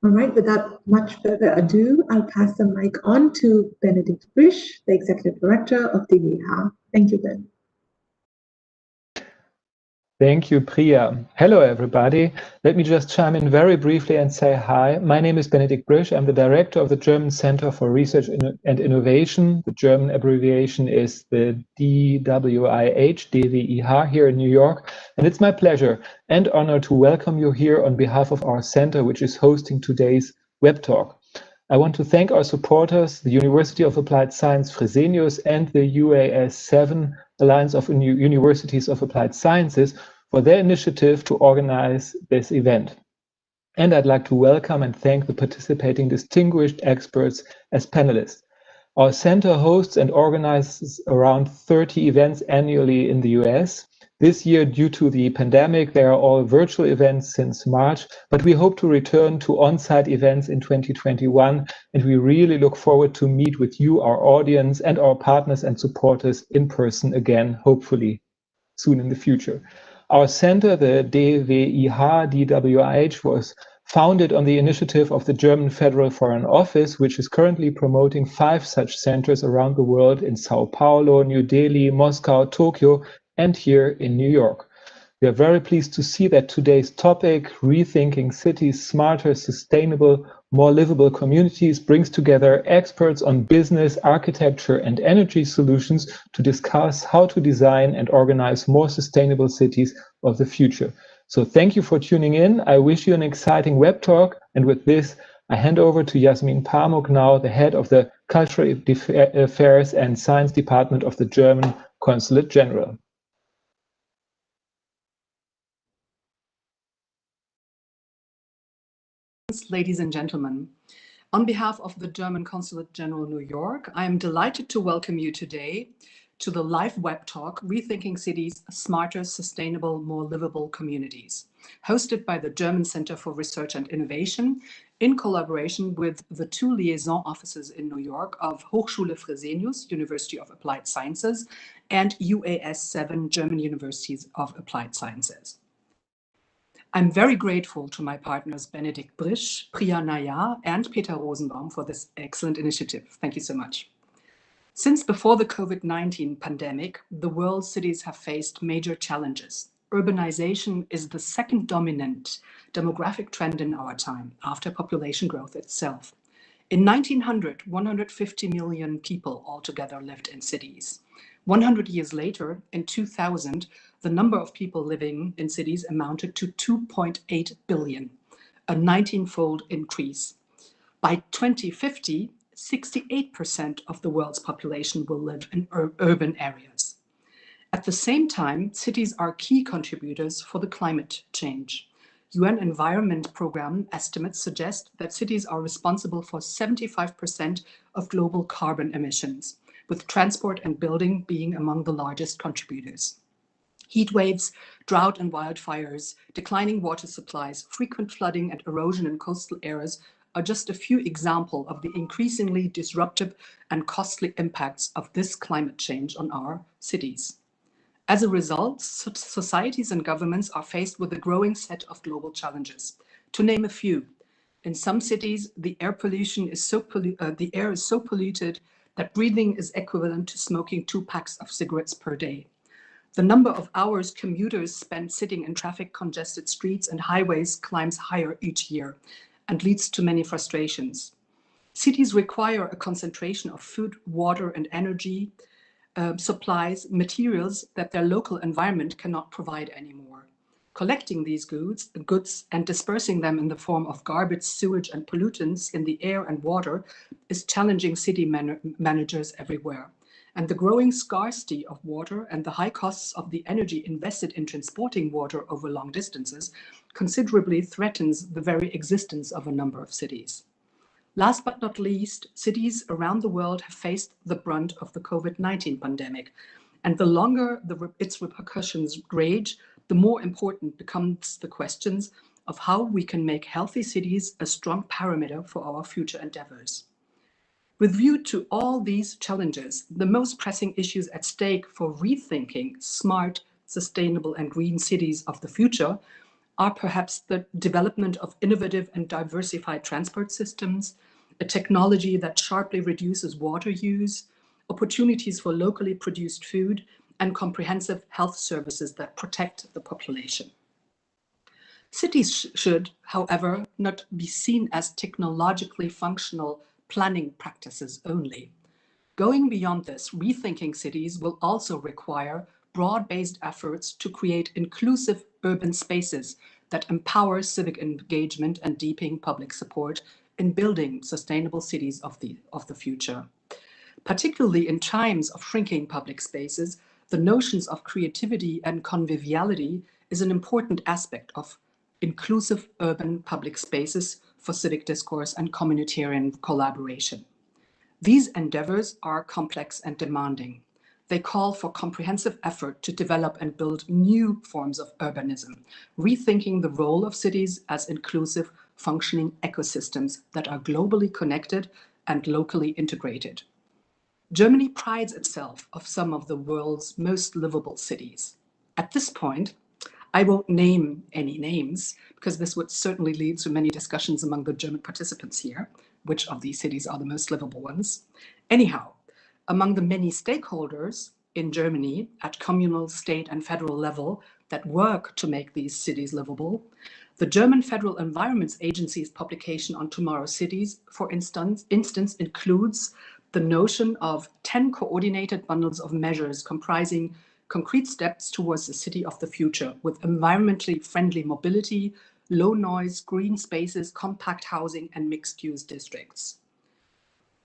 All right, without much further ado, I'll pass the mic on to Benedikt Brisch, the Executive Director of DWH. Thank you, Ben. Thank you, Priya. Hello, everybody. Let me just chime in very briefly and say hi. My name is Benedikt Brisch. I'm the director of the German Center for Research and Innovation. The German abbreviation is the DWIH here in New York. And it's my pleasure and honor to welcome you here on behalf of our center, which is hosting today's web talk. I want to thank our supporters, the University of Applied Science Fresenius and the UAS7 Alliance of Universities of Applied Sciences for their initiative to organize this event. And I'd like to welcome and thank the participating distinguished experts as panelists. Our center hosts and organizes around 30 events annually in the US. This year, due to the pandemic, they are all virtual events since March, but we hope to return to on-site events in 2021, and we really look forward to meet with you, our audience, and our partners and supporters in person again, hopefully soon in the future. Our center, the DWIH, was founded on the initiative of the German Federal Foreign Office, which is currently promoting 5 such centers around the world in Sao Paulo, New Delhi, Moscow, Tokyo, and here in New York. We are very pleased to see that today's topic, Rethinking Cities, Smarter, Sustainable, More Livable Communities, brings together experts on business, architecture, and energy solutions to discuss how to design and organize more sustainable cities of the future. So thank you for tuning in. I wish you an exciting web talk. And with this, I hand over to Yasmin Pamuk now, the head of the Cultural Affairs and Science Department of the German Consulate General. Ladies and gentlemen, on behalf of the German Consulate General New York, I am delighted to welcome you today to the live web talk, Rethinking Cities, Smarter, Sustainable, More Livable Communities, hosted by the German Center for Research and Innovation in collaboration with the 2 liaison offices in New York of Hochschule Fresenius, University of Applied Sciences, and UAS7, German Universities of Applied Sciences. I'm very grateful to my partners Benedikt Brisch, Priya Nayar, and Peter Rosenbaum for this excellent initiative. Thank you so much. Since before the COVID-19 pandemic, the world's cities have faced major challenges. Urbanization is the second dominant demographic trend in our time, after population growth itself. In 1900, 150 million people altogether lived in cities. 100 years later, in 2000, the number of people living in cities amounted to 2.8 billion, a 19-fold increase. By 2050, 68% of the world's population will live in urban areas. At the same time, cities are key contributors for the climate change. UN Environment Programme estimates suggest that cities are responsible for 75% of global carbon emissions, with transport and building being among the largest contributors. Heat waves, drought and wildfires, declining water supplies, frequent flooding and erosion in coastal areas are just a few examples of the increasingly disruptive and costly impacts of this climate change on our cities. As a result, societies and governments are faced with a growing set of global challenges. To name a few, in some cities, the air is so polluted that breathing is equivalent to smoking 2 packs of cigarettes per day. The number of hours commuters spend sitting in traffic-congested streets and highways climbs higher each year and leads to many frustrations. Cities require a concentration of food, water, and energy supplies, materials that their local environment cannot provide anymore. Collecting these goods and dispersing them in the form of garbage, sewage, and pollutants in the air and water is challenging city managers everywhere. And the growing scarcity of water and the high costs of the energy invested in transporting water over long distances considerably threatens the very existence of a number of cities. Last but not least, cities around the world have faced the brunt of the COVID-19 pandemic, and the longer its repercussions rage, the more important becomes the questions of how we can make healthy cities a strong parameter for our future endeavors. With view to all these challenges, the most pressing issues at stake for rethinking smart, sustainable, and green cities of the future are perhaps the development of innovative and diversified transport systems, a technology that sharply reduces water use, opportunities for locally produced food, and comprehensive health services that protect the population. Cities should, however, not be seen as technologically functional planning practices only. Going beyond this, rethinking cities will also require broad-based efforts to create inclusive urban spaces that empower civic engagement and deepen public support in building sustainable cities of the future. Particularly in times of shrinking public spaces, the notions of creativity and conviviality is an important aspect of inclusive urban public spaces for civic discourse and communitarian collaboration. These endeavors are complex and demanding. They call for comprehensive effort to develop and build new forms of urbanism, rethinking the role of cities as inclusive, functioning ecosystems that are globally connected and locally integrated. Germany prides itself of some of the world's most livable cities. At this point, I won't name any names because this would certainly lead to many discussions among the German participants here, which of these cities are the most livable ones. Anyhow, among the many stakeholders in Germany at communal, state, and federal level that work to make these cities livable, the German Federal Environment Agency's publication on Tomorrow's Cities, for instance includes the notion of 10 coordinated bundles of measures comprising concrete steps towards the city of the future with environmentally friendly mobility, low noise, green spaces, compact housing, and mixed-use districts.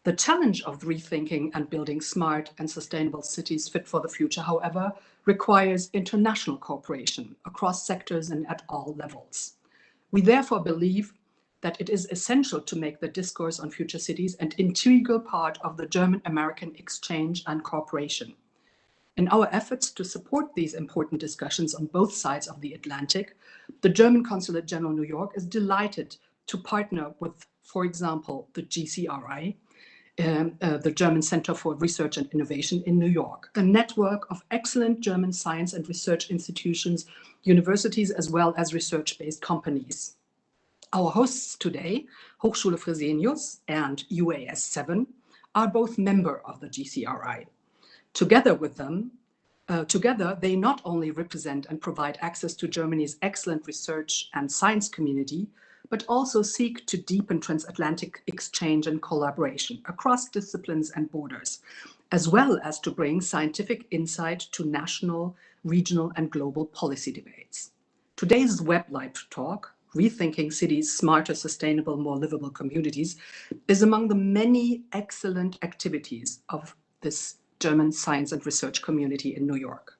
The challenge of rethinking and building smart and sustainable cities fit for the future, however, requires international cooperation across sectors and at all levels. We therefore believe that it is essential to make the discourse on future cities an integral part of the German-American exchange and cooperation. In our efforts to support these important discussions on both sides of the Atlantic, the German Consulate General New York is delighted to partner with, for example, the GCRI, the German Center for Research and Innovation in New York, a network of excellent German science and research institutions, universities, as well as research-based companies. Our hosts today, Hochschule Fresenius and UAS 7, are both members of the GCRI. Together, they not only represent and provide access to Germany's excellent research and science community, but also seek to deepen transatlantic exchange and collaboration across disciplines and borders, as well as to bring scientific insight to national, regional, and global policy debates. Today's web live talk, Rethinking Cities, Smarter, Sustainable, More Livable Communities, is among the many excellent activities of this German science and research community in New York.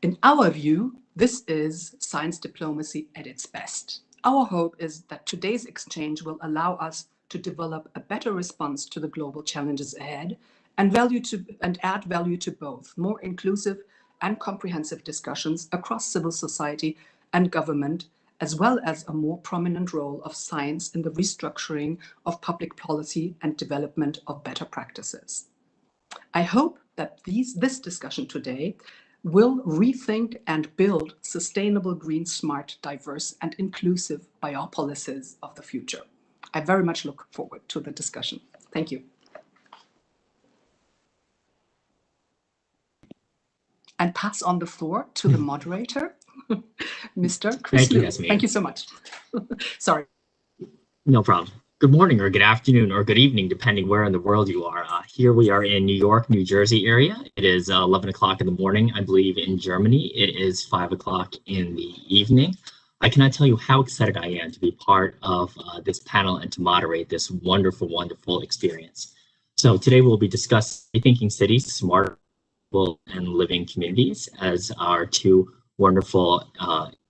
In our view, this is science diplomacy at its best. Our hope is that today's exchange will allow us to develop a better response to the global challenges ahead and add value to both more inclusive and comprehensive discussions across civil society and government, as well as a more prominent role of science in the restructuring of public policy and development of better practices. I hope that this discussion today will rethink and build sustainable, green, smart, diverse, and inclusive biopolicies of the future. I very much look forward to the discussion. Thank you. And pass on the floor to the moderator, Mr. Chris Thank you, Liu. Yasmin. Thank you so much. Sorry. No problem. Good morning or good afternoon or good evening, depending where in the world you are. Here we are in New York, New Jersey area. It is 11 o'clock in the morning. I believe in Germany, it is 5 o'clock in the evening. I cannot tell you how excited I am to be part of this panel and to moderate this wonderful, wonderful experience. So today we'll be discussing Rethinking Cities, Smart and Living Communities, as our two wonderful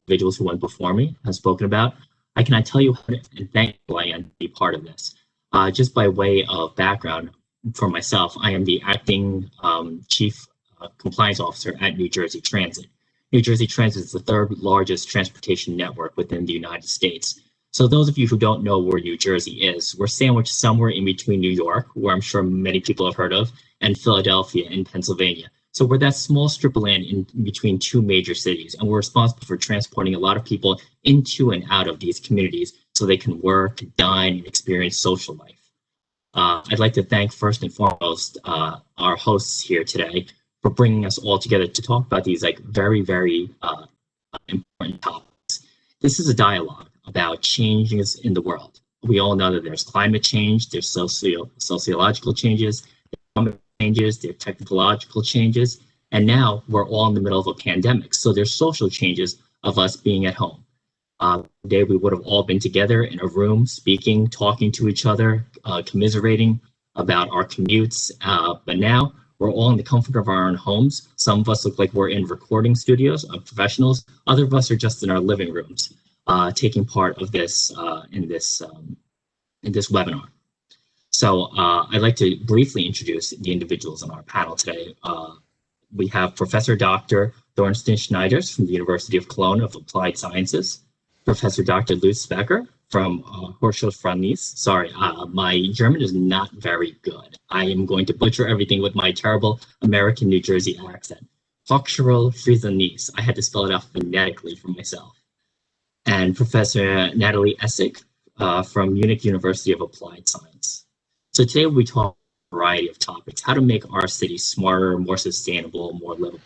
individuals who went before me have spoken about. I cannot tell you how thankful I am to be part of this. Just by way of background for myself, I am the acting chief compliance officer at New Jersey Transit. New Jersey Transit is the third largest transportation network within the United States. So those of you who don't know where New Jersey is, we're sandwiched somewhere in between New York, where I'm sure many people have heard of, and Philadelphia in Pennsylvania. So we're that small strip of land in between two major cities, and we're responsible for transporting a lot of people into and out of these communities so they can work, dine, and experience social life. I'd like to thank first and foremost our hosts here today for bringing us all together to talk about these like very, very important topics. This is a dialogue about changes in the world. We all know that there's climate change, there's sociological changes, economic changes, there's technological changes, and now we're all in the middle of a pandemic. So there's social changes of us being at home. Today we would have all been together in a room, speaking, talking to each other, commiserating about our commutes, but now we're all in the comfort of our own homes. Some of us look like we're in recording studios of professionals. Other of us are just in our living rooms, taking part of this in this webinar. So I'd like to briefly introduce the individuals on our panel today. We have Professor Dr. Thorsten Schneiders from the University of Cologne of Applied Sciences, Professor Dr. Lutz Becker from Hochschule. Sorry, my German is not very good. I am going to butcher everything with my terrible American New Jersey accent. Hochschule. I had to spell it out phonetically for myself. And Professor Natalie Essik from Munich University of Applied Science. So today we talk a variety of topics: how to make our city smarter, more sustainable, more livable.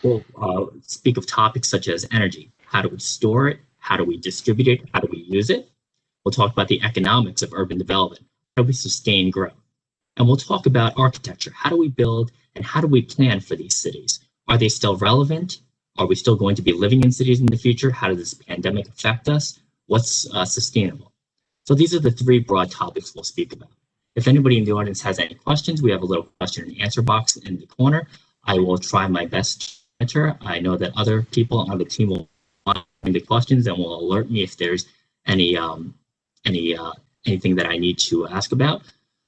We'll speak of topics such as energy. How do we store it? How do we distribute it? How do we use it? We'll talk about the economics of urban development. How do we sustain growth? And we'll talk about architecture. How do we build and how do we plan for these cities? Are they still relevant? Are we still going to be living in cities in the future? How does this pandemic affect us? What's sustainable? So these are the three broad topics we'll speak about. If anybody in the audience has any questions, we have a little question and answer box in the corner. I will try my best to answer. I know that other people on the team will find the questions and will alert me if there's anything that I need to ask about.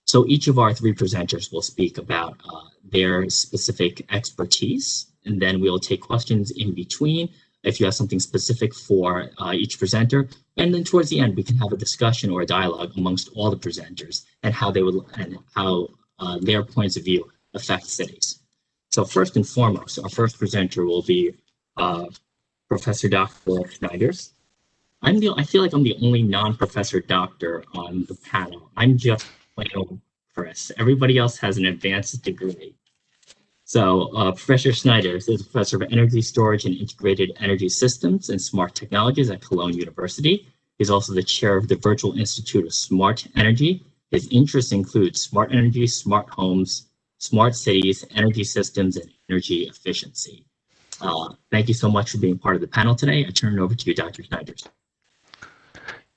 So each of our three presenters will speak about their specific expertise, and then we'll take questions in between if you have something specific for each presenter. And then towards the end, we can have a discussion or a dialogue amongst all the presenters and how they would and how their points of view affect cities. So first and foremost, our first presenter will be Professor Dr. Schneiders. I feel like I'm the only non-professor doctor on the panel. I'm just plain old Chris. Everybody else has an advanced degree. So Professor Schneiders is a professor of energy storage and integrated energy systems and smart technologies at Cologne University. He's also the chair of the Virtual Institute of Smart Energy. His interests include smart energy, smart homes, smart cities, energy systems, and energy efficiency. Thank you so much for being part of the panel today. I turn it over to you, Dr. Schneiders.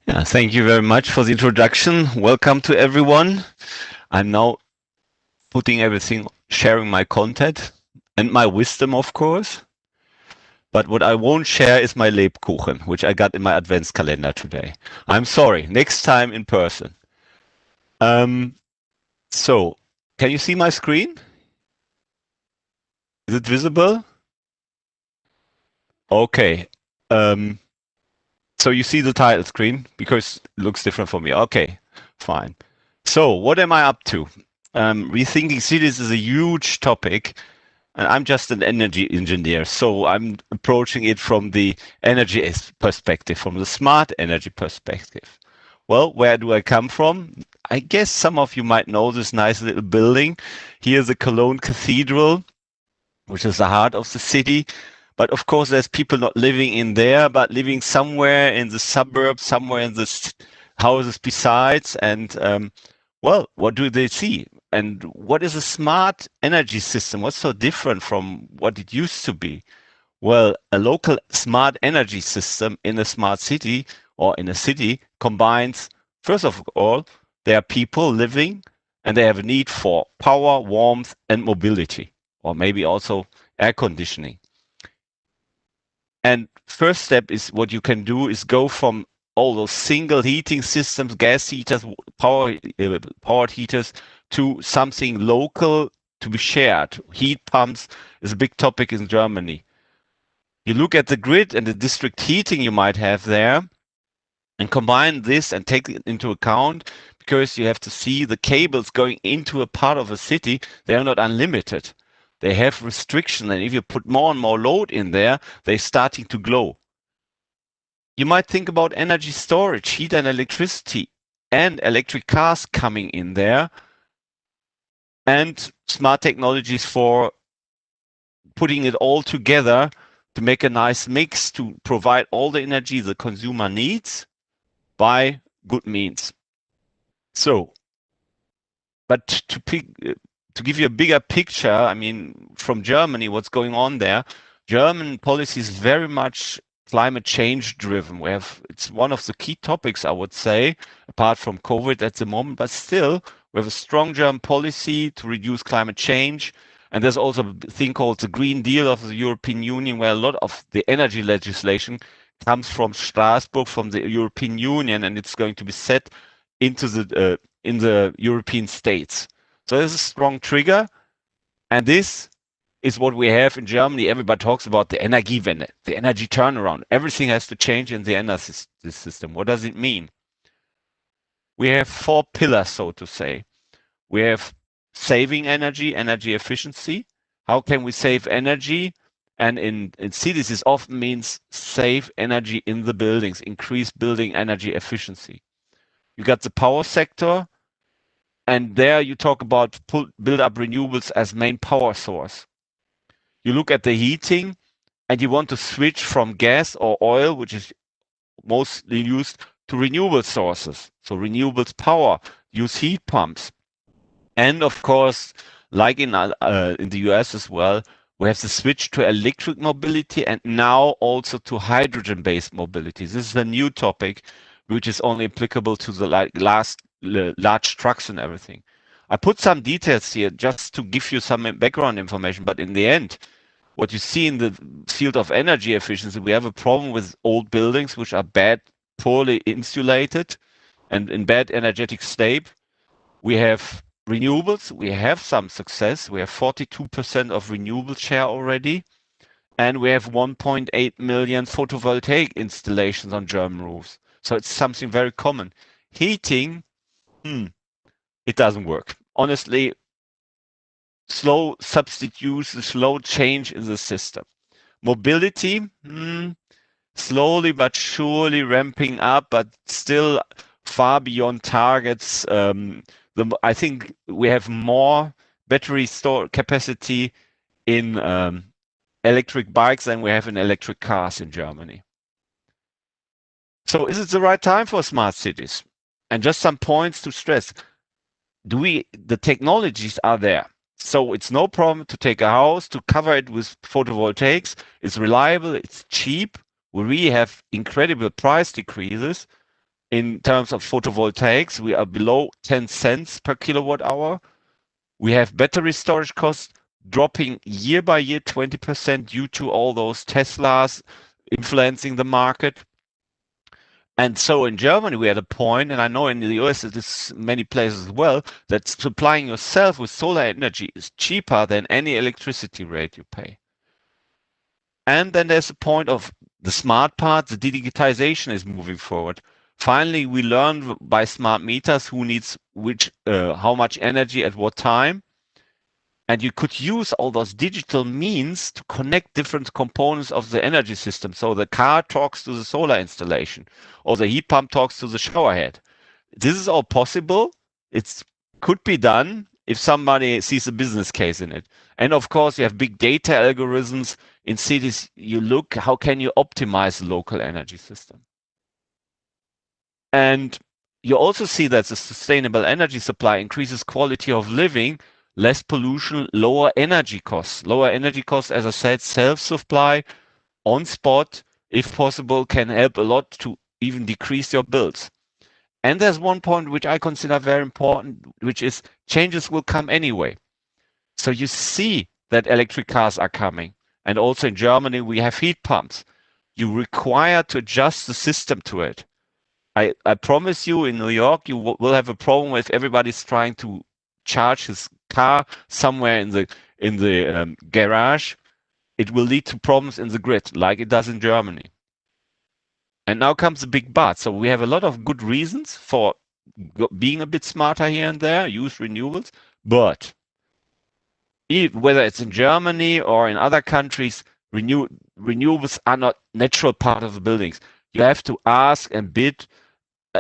Yeah, thank you very much for the introduction. Welcome to everyone. I'm now putting everything, sharing my content and my wisdom, of course. But what I won't share is my Lebkuchen, which I got in my advents calendar today. I'm sorry, next time in person. So, can you see my screen? Is it visible? Okay. So you see the title screen because it looks different for me. Okay, fine. So what am I up to? Rethinking cities is a huge topic, and I'm just an energy engineer. So I'm approaching it from the energy perspective, from the smart energy perspective. Well, where do I come from? I guess some of you might know this nice little building. Here's the Cologne Cathedral, which is the heart of the city. But of course, there's people not living in there, but living somewhere in the suburbs, somewhere in the houses besides. And well, what do they see? And what is a smart energy system? What's so different from what it used to be? Well, a local smart energy system in a smart city or in a city combines, first of all, there are people living and they have a need for power, warmth, and mobility, or maybe also air conditioning. And first step is what you can do is go from all those single heating systems, gas heaters, powered heaters, to something local to be shared. Heat pumps is a big topic in Germany. You look at the grid and the district heating you might have there and combine this and take it into account, because you have to see the cables going into a part of a city. They are not unlimited. they have restriction, and if you put more and more load in there, they're starting to glow. You might think about energy storage, heat and electricity, and electric cars coming in there, and smart technologies for putting it all together to make a nice mix to provide all the energy the consumer needs by good means. So, but to give you a bigger picture, I mean, from Germany, what's going on there? German policy is very much climate change driven. It's one of the key topics, I would say, apart from COVID at the moment, but still we have a strong German policy to reduce climate change. And there's also a thing called the Green Deal of the European Union, where a lot of the energy legislation comes from Strasbourg, from the European Union, and it's going to be set into the in the European states. So there's a strong trigger, and this is what we have in Germany. Everybody talks about the Energiewende, the energy turnaround. Everything has to change in the energy system. What does it mean? We have 4 pillars, so to say. We have saving energy, energy efficiency. How can we save energy? And in cities, this often means save energy in the buildings, increase building energy efficiency. You got the power sector, and there you talk about build up renewables as main power source. You look at the heating, and you want to switch from gas or oil, which is mostly used, to renewable sources. So renewables power, use heat pumps. And of course, like in the US as well, we have the switch to electric mobility and now also to hydrogen-based mobility. This is a new topic, which is only applicable to the large trucks and everything. I put some details here just to give you some background information, but in the end, what you see in the field of energy efficiency, we have a problem with old buildings which are poorly insulated and in bad energetic state. We have renewables. We have some success. We have 42% of renewable share already. And we have 1.8 million photovoltaic installations on German roofs. So it's something very common. Heating, it doesn't work. Honestly, slow substitution, slow change in the system. Mobility, slowly but surely ramping up, but still far beyond targets. I think we have more battery store capacity in electric bikes than we have in electric cars in Germany. So is it the right time for smart cities? And just some points to stress. The technologies are there. So it's no problem to take a house, to cover it with photovoltaics. It's reliable, it's cheap. We really have incredible price decreases in terms of photovoltaics. We are below 10 cents per kilowatt hour. We have battery storage costs dropping year by year 20% due to all those Teslas influencing the market. And so in Germany, we had a point, and I know in the US it is many places as well, that supplying yourself with solar energy is cheaper than any electricity rate you pay. And then there's a point of the smart part, the digitization is moving forward. Finally, we learn by smart meters who needs how much energy at what time. And you could use all those digital means to connect different components of the energy system. So the car talks to the solar installation, or the heat pump talks to the shower head. This is all possible. It could be done if somebody sees a business case in it. And of course, you have big data algorithms in cities. You look, how can you optimize the local energy system? And you also see that the sustainable energy supply increases quality of living, less pollution, lower energy costs. Lower energy costs, as I said, self-supply on spot, if possible, can help a lot to even decrease your bills. And there's one point which I consider very important, which is changes will come anyway. So you see that electric cars are coming. And also in Germany, we have heat pumps. You require to adjust the system to it. I promise you, in New York, you will have a problem if everybody's trying to charge his car somewhere in the garage. It will lead to problems in the grid, like it does in Germany. And now comes the big but. So we have a lot of good reasons for being a bit smarter here and there, use renewables, but whether it's in Germany or in other countries, renewables are not natural part of the buildings. You have to ask and bid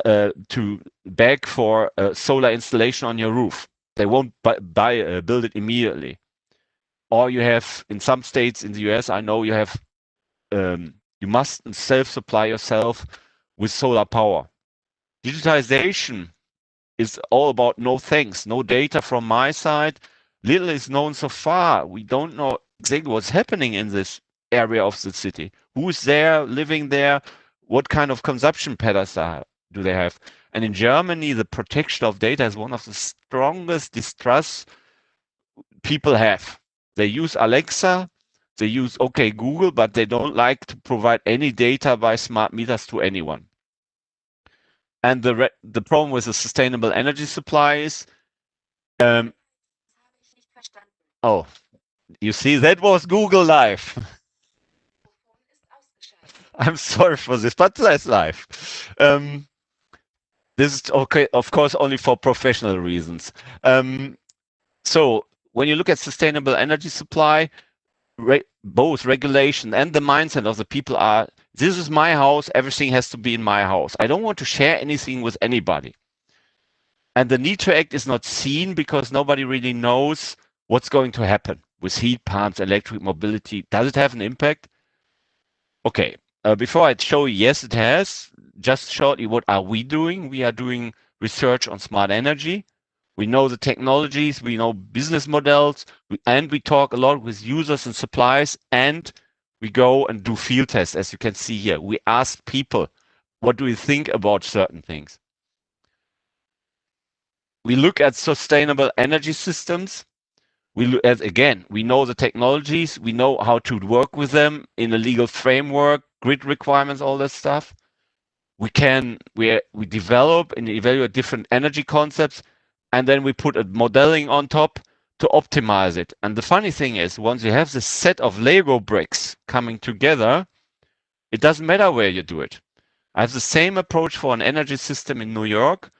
to beg for a solar installation on your roof. They won't build it immediately. Or you have, in some states in the US, I know you have, you must self-supply yourself with solar power. Digitization is all about no thanks, no data from my side. Little is known so far. We don't know exactly what's happening in this area of the city. Who's there, living there? What kind of consumption patterns do they have? And in Germany, the protection of data is one of the strongest distrusts people have. They use Alexa, they use OK Google, but they don't like to provide any data by smart meters to anyone. And the problem with the sustainable energy supply is, oh, you see, that was Google Live. I'm sorry for this, but that's live. This is okay, of course, only for professional reasons. So when you look at sustainable energy supply, both regulation and the mindset of the people are, this is my house, everything has to be in my house. I don't want to share anything with anybody. And the need to act is not seen because nobody really knows what's going to happen with heat pumps, electric mobility. Does it have an impact? Okay, before I show you, yes, it has. Just shortly, what are we doing? We are doing research on smart energy. We know the technologies, we know business models, and we talk a lot with users and suppliers, and we go and do field tests, as you can see here. We ask people, what do you think about certain things? We look at sustainable energy systems. We look at, again, we know the technologies, we know how to work with them in a legal framework, grid requirements, all that stuff. We develop and evaluate different energy concepts, and then we put a modeling on top to optimize it. And the funny thing is, once you have this set of Lego bricks coming together, it doesn't matter where you do it. I have the same approach for an energy system in New York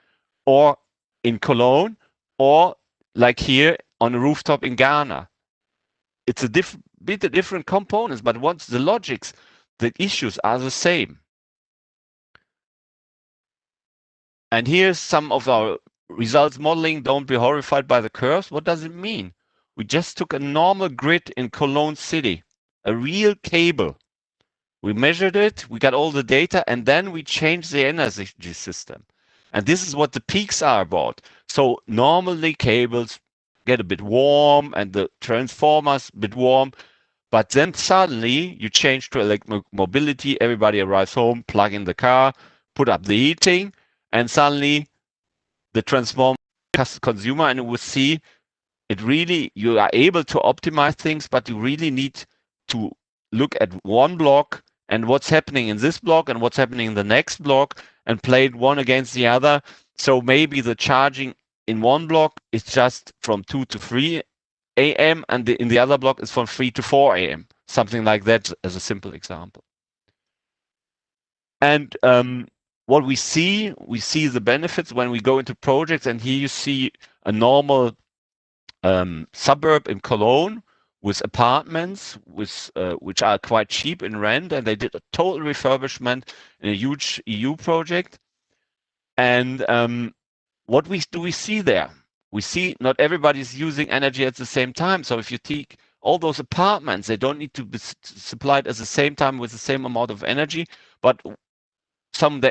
or in Cologne, or like here on a rooftop in Ghana. It's a bit of different components, but once the logics, the issues are the same. And here's some of our results modeling. Don't be horrified by the curves. What does it mean? We just took a normal grid in Cologne City, a real cable. We measured it, we got all the data, and then we changed the energy system. And this is what the peaks are about. So normally cables get a bit warm and the transformers a bit warm, but then suddenly you change to electric mobility, everybody arrives home, plug in the car, put up the heating, and suddenly the transformer consumer, and you will see it really, you are able to optimize things, but you really need to look at one block and what's happening in this block and what's happening in the next block and play it one against the other. So maybe the charging in one block is just from 2 to 3 a.m. and in the other block is from 3 to 4 a.m. Something like that as a simple example. And what we see the benefits when we go into projects, and here you see a normal suburb in Cologne with apartments which are quite cheap in rent, and they did a total refurbishment in a huge EU project. And what do we see there? We see not everybody's using energy at the same time. So if you take all those apartments, they don't need to be supplied at the same time with the same amount of energy, but some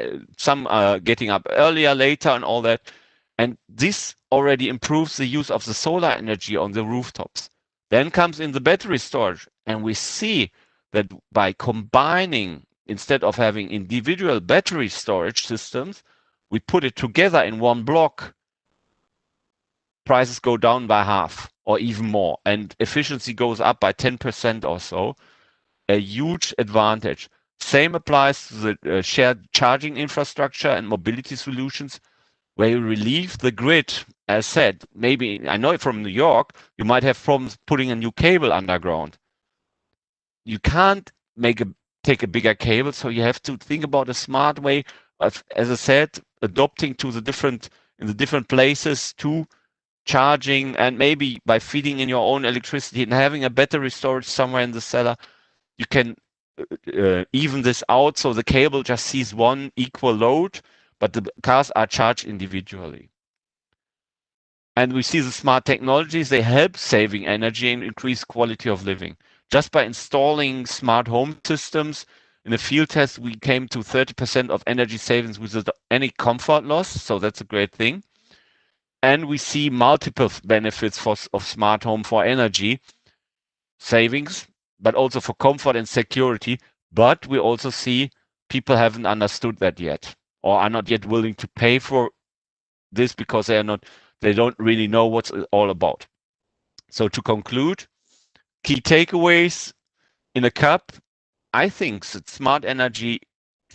are getting up earlier, later, and all that. And this already improves the use of the solar energy on the rooftops. Then comes in the battery storage, and we see that by combining, instead of having individual battery storage systems, we put it together in one block, prices go down by half or even more, and efficiency goes up by 10% or so. A huge advantage. Same applies to the shared charging infrastructure and mobility solutions, where you relieve the grid. As said, maybe, I know from New York, you might have problems putting a new cable underground. You can't take a bigger cable, so you have to think about a smart way of, as I said, adopting to in the different places to charging, and maybe by feeding in your own electricity and having a battery storage somewhere in the cellar, you can even this out so the cable just sees one equal load, but the cars are charged individually. And we see the smart technologies, they help saving energy and increase quality of living. Just by installing smart home systems, in a field test, we came to 30% of energy savings without any comfort loss, so that's a great thing. And we see multiple benefits of smart home for energy savings, but also for comfort and security. But we also see people haven't understood that yet, or are not yet willing to pay for this because they don't really know what's it all about. So to conclude, key takeaways in a cup, I think that smart energy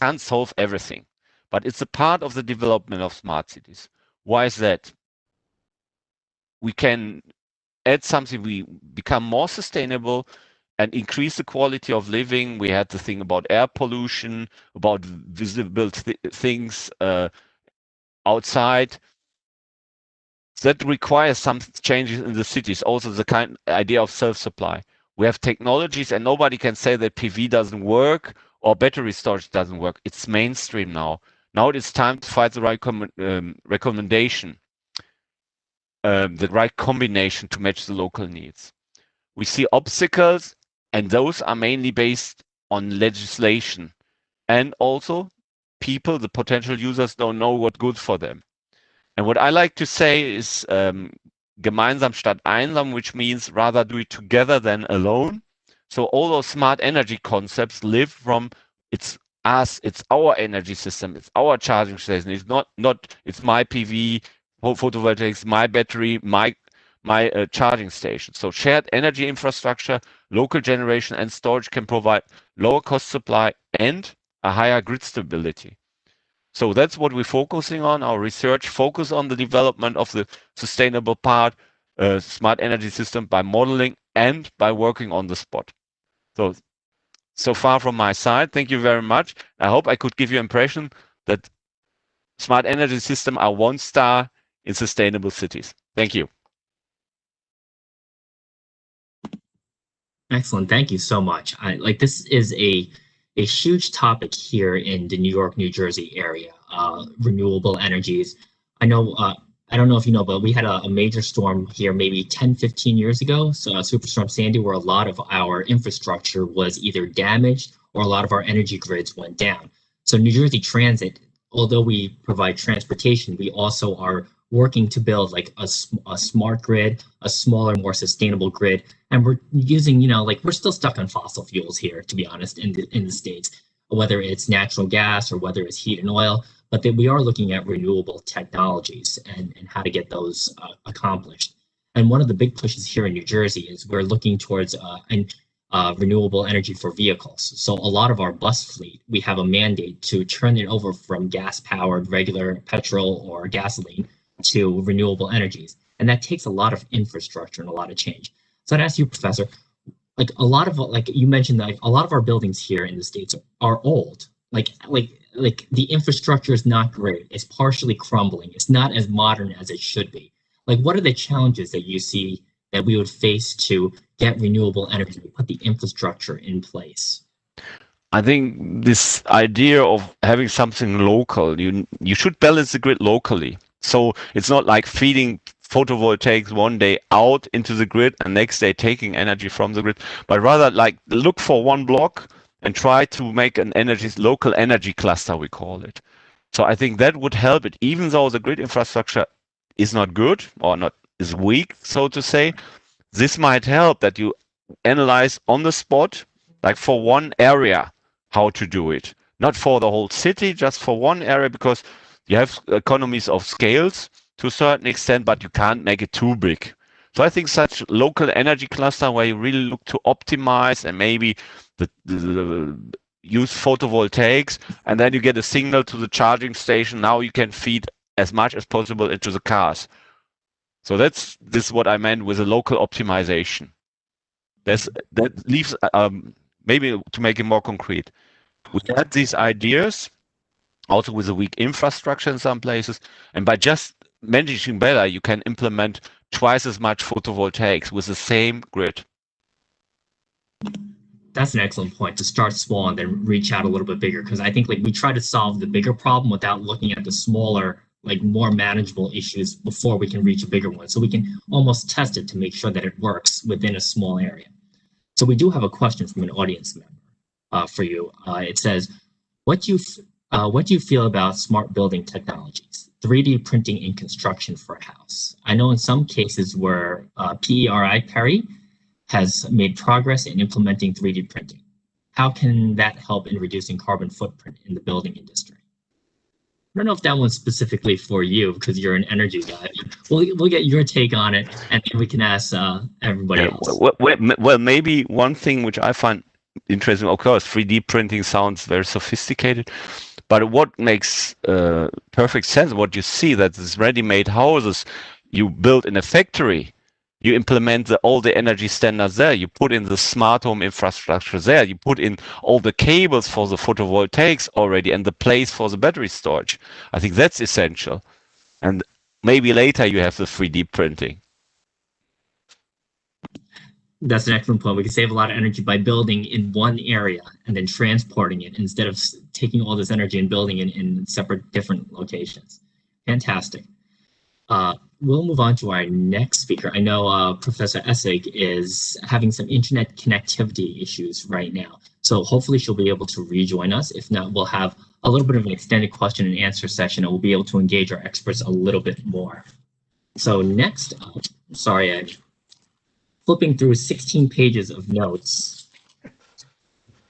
can't solve everything, but it's a part of the development of smart cities. Why is that? We can add something, we become more sustainable and increase the quality of living. We had the thing about air pollution, about visible things outside. That requires some changes in the cities, also the kind idea of self-supply. We have technologies and nobody can say that PV doesn't work or battery storage doesn't work. It's mainstream now. Now it's time to find the right recommendation, the right combination to match the local needs. We see obstacles, and those are mainly based on legislation. And also people, the potential users, don't know what's good for them. And what I like to say is gemeinsam statt einsam, which means rather do it together than alone. So all those smart energy concepts live from it's us, it's our energy system, it's our charging station. It's not it's my PV, photovoltaics, my battery, my charging station. So shared energy infrastructure, local generation and storage can provide lower cost supply and a higher grid stability. So that's what we're focusing on. Our research focus on the development of the sustainable part, smart energy system by modeling and by working on the spot. So far from my side, thank you very much. I hope I could give you an impression that smart energy systems are one star in sustainable cities. Thank you. Excellent. Thank you so much. This is a huge topic here in the New York, New Jersey area, renewable energies. I know, I don't know if you know, but we had a major storm here maybe 10, 15 years ago. So Superstorm Sandy, where a lot of our infrastructure was either damaged or a lot of our energy grids went down. So New Jersey Transit, although we provide transportation, we also are working to build like a smart grid, a smaller, more sustainable grid. And we're using, we're still stuck on fossil fuels here, to be honest, in the States, whether it's natural gas or whether it's heat and oil, but that we are looking at renewable technologies and how to get those accomplished. And one of the big pushes here in New Jersey is we're looking towards renewable energy for vehicles. So a lot of our bus fleet, we have a mandate to turn it over from gas-powered regular petrol or gasoline to renewable energies. And that takes a lot of infrastructure and a lot of change. So I'd ask you, Professor, a lot of, you mentioned that a lot of our buildings here in the States are old. The infrastructure is not great. It's partially crumbling. It's not as modern as it should be. What are the challenges that you see that we would face to get renewable energy, put the infrastructure in place? I think this idea of having something local, you should balance the grid locally. So it's not like feeding photovoltaics one day out into the grid and next day taking energy from the grid, but rather look for one block and try to make an local energy cluster, we call it. So I think that would help it, even though the grid infrastructure is not good or is weak, so to say. This might help that you analyze on the spot, like for one area, how to do it. Not for the whole city, just for one area, because you have economies of scales to a certain extent, but you can't make it too big. So I think such local energy cluster where you really look to optimize and maybe use photovoltaics, and then you get a signal to the charging station. Now you can feed as much as possible into the cars. So this is what I meant with a local optimization. That leaves, maybe to make it more concrete, we had these ideas, also with a weak infrastructure in some places, and by just managing better, you can implement twice as much photovoltaics with the same grid. That's an excellent point, to start small and then reach out a little bit bigger. Because I think like we try to solve the bigger problem without looking at the smaller, like more manageable issues before we can reach a bigger one. So we can almost test it to make sure that it works within a small area. So we do have a question from an audience member for you. It says, what do you feel about smart building technologies, 3D printing in construction for a house? I know in some cases where Perry has made progress in implementing 3D printing. How can that help in reducing carbon footprint in the building industry? I don't know if that one's specifically for you because you're an energy guy. We'll get your take on it, and then we can ask everybody else. Well, maybe one thing which I find interesting, of course, 3D printing sounds very sophisticated, but what makes perfect sense, what you see, that these ready-made houses you build in a factory, you implement all the energy standards there, you put in the smart home infrastructure there, you put in all the cables for the photovoltaics already and the place for the battery storage. I think that's essential. And maybe later you have the 3D printing. That's an excellent point. We can save a lot of energy by building in one area and then transporting it instead of taking all this energy and building it in separate different locations. Fantastic. We'll move on to our next speaker. I know Professor Essik is having some internet connectivity issues right now. So hopefully she'll be able to rejoin us. If not, we'll have a little bit of an extended question and answer session, and we'll be able to engage our experts a little bit more. So next up, sorry, I'm flipping through 16 pages of notes.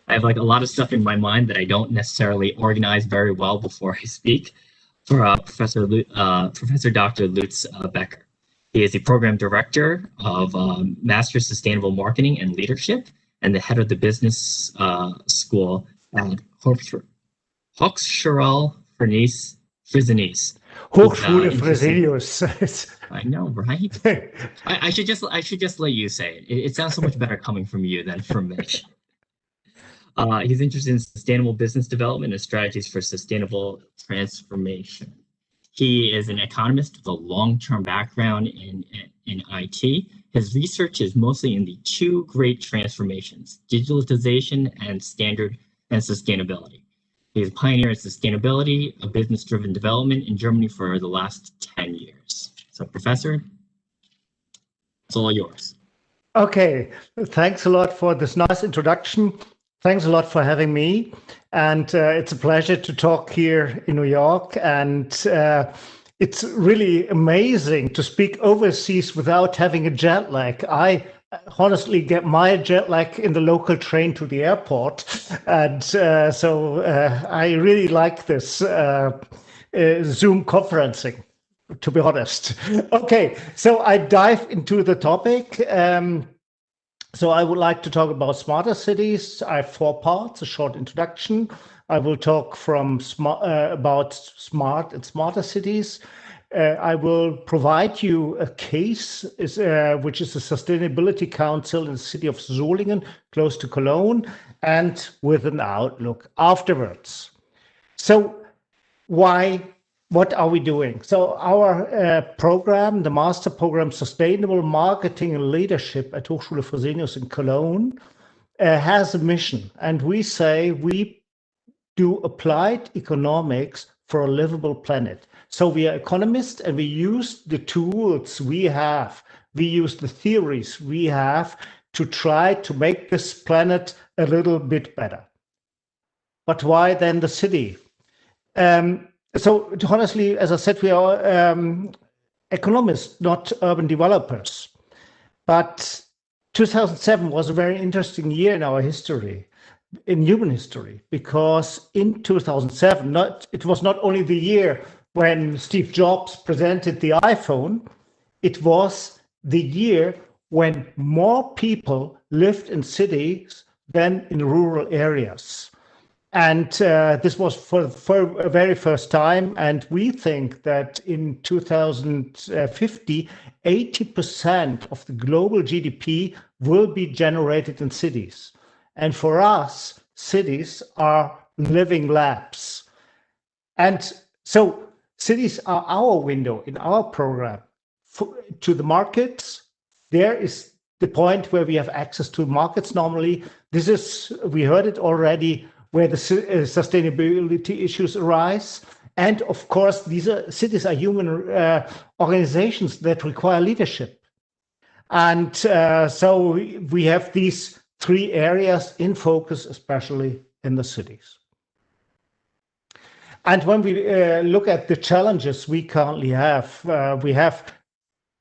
I have like a lot of stuff in my mind that I don't necessarily organize very well before I speak. For Professor Dr. Lutz Becker. He is the Program Director of Master's Sustainable Marketing and Leadership and the head of the Business School at Hochschule Fresenius. Hochschule Fresenius. I know, right? I should just let you say it. It sounds so much better coming from you than from me. He's interested in sustainable business development and strategies for sustainable transformation. He is an economist with a long-term background in IT. His research is mostly in the two great transformations, digitalization and standard and sustainability. He is a pioneer in sustainability, a business-driven development in Germany for the last 10 years. So, Professor, it's all yours. Okay, thanks a lot for this nice introduction. Thanks a lot for having me. And it's a pleasure to talk here in New York. And it's really amazing to speak overseas without having a jet lag. I honestly get my jet lag in the local train to the airport. And so I really like this Zoom conferencing, to be honest. Okay, so I dive into the topic. So I would like to talk about smarter cities. I have 4 parts, a short introduction. I will talk about smart and smarter cities. I will provide you a case, which is a sustainability council in the city of Solingen, close to Cologne, and with an outlook afterwards. So what are we doing? So our program, the master program, Sustainable Marketing and Leadership at Hochschule Fresenius in Cologne, has a mission. And we say we do applied economics for a livable planet. So we are economists and we use the tools we have. We use the theories we have to try to make this planet a little bit better. But why then the city? So honestly, as I said, we are economists, not urban developers. But 2007 was a very interesting year in our history, in human history, because in 2007, it was not only the year when Steve Jobs presented the iPhone, it was the year when more people lived in cities than in rural areas. And this was for the very first time. And we think that in 2050, 80% of the global GDP will be generated in cities. And for us, cities are living labs. And so cities are our window in our program to the markets. There is the point where we have access to markets normally. This is, we heard it already, where the sustainability issues arise. And of course, cities are human organizations that require leadership. And so we have these three areas in focus, especially in the cities. And when we look at the challenges we currently have, we have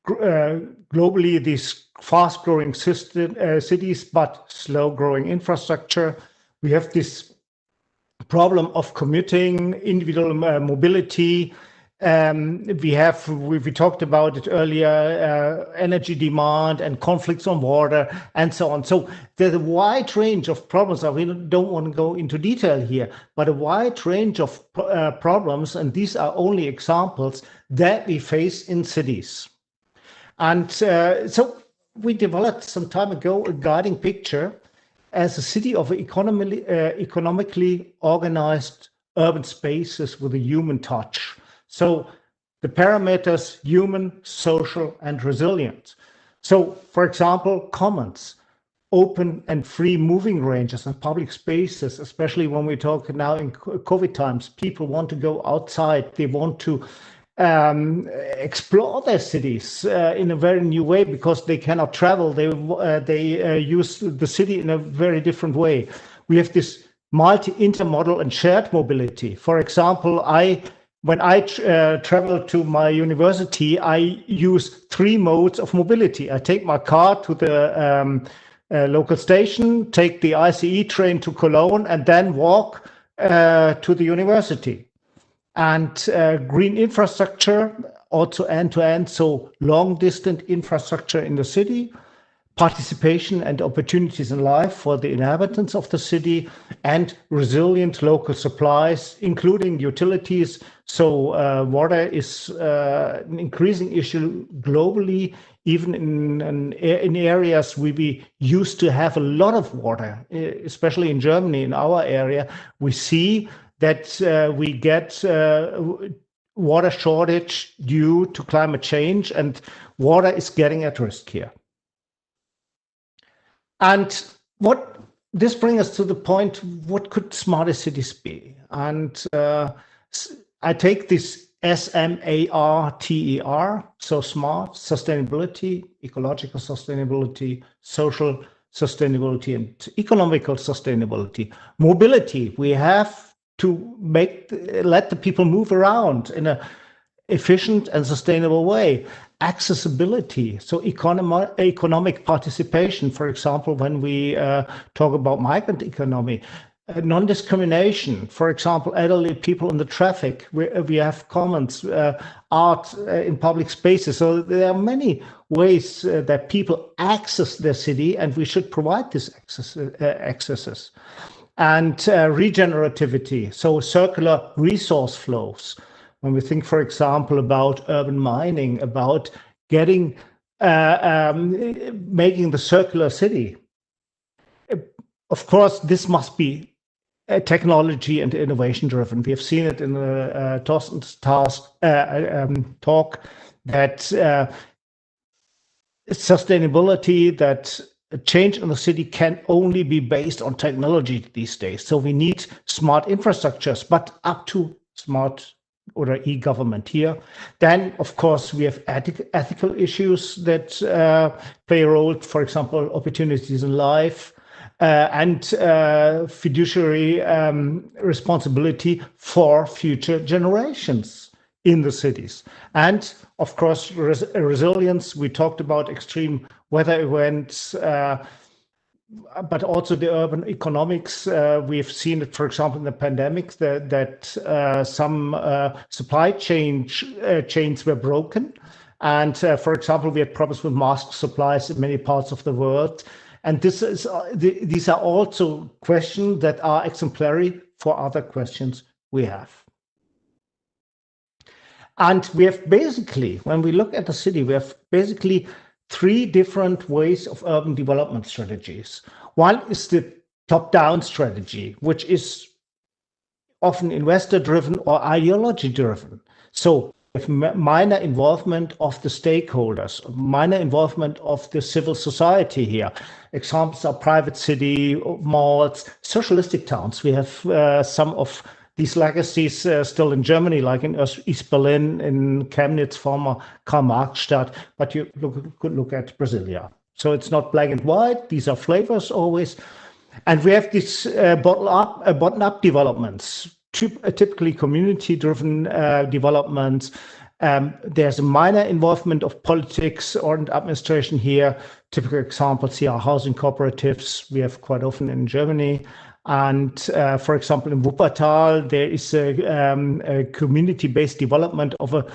globally these fast-growing cities, but slow-growing infrastructure. We have this problem of commuting, individual mobility. We talked about it earlier, energy demand and conflicts on water and so on. So there's a wide range of problems. We don't want to go into detail here, but a wide range of problems, and these are only examples that we face in cities. And so we developed some time ago a guiding picture as a city of economically organized urban spaces with a human touch. So the parameters, human, social, and resilient. So, for example, commons, open and free moving ranges and public spaces, especially when we talk now in COVID times, people want to go outside. They want to explore their cities in a very new way because they cannot travel. They use the city in a very different way. We have this intermodal and shared mobility. For example, when I travel to my university, I use three modes of mobility. I take my car to the local station, take the ICE train to Cologne, and then walk to the university. And green infrastructure, also end-to-end, so long-distance infrastructure in the city, participation and opportunities in life for the inhabitants of the city, and resilient local supplies, including utilities. So water is an increasing issue globally, even in areas where we used to have a lot of water, especially in Germany, in our area. We see that we get water shortage due to climate change, and water is getting at risk here. And what this brings us to the point, what could smarter cities be? And I take this SMARTER, so smart, sustainability, ecological sustainability, social sustainability, and economical sustainability. Mobility, we have to let the people move around in an efficient and sustainable way. Accessibility, so economic participation, for example, when we talk about migrant economy. Non-discrimination, for example, elderly people in the traffic, we have commons, art in public spaces. So there are many ways that people access their city, and we should provide these accesses. And regenerativity, so circular resource flows. When we think, for example, about urban mining, about making the circular city. Of course, this must be technology and innovation driven. We have seen it in the Torsten's talk that sustainability, that change in the city can only be based on technology these days. So we need smart infrastructures, but up to smart or e-government here. Then, of course, we have ethical issues that play a role, for example, opportunities in life, and fiduciary responsibility for future generations in the cities. And, of course, resilience. We talked about extreme weather events, but also the urban economics. We've seen it, for example, in the pandemic, that some supply chains were broken. And for example, we had problems with mask supplies in many parts of the world. And these are also questions that are exemplary for other questions we have. And we have basically, when we look at the city, we have basically three different ways of urban development strategies. One is the top-down strategy, which is often investor-driven or ideology-driven. So with minor involvement of the stakeholders, minor involvement of the civil society here. Examples are private city, malls, socialistic towns. We have some of these legacies still in Germany, like in East Berlin, in Chemnitz, former Karl-Marx-Stadt, but you could look at Brasilia. So it's not black and white. These are flavors always. And we have these bottom-up developments, typically community-driven developments. There's a minor involvement of politics or administration here. Typical examples here are housing cooperatives we have quite often in Germany. And for example, in Wuppertal, there is a community-based development of a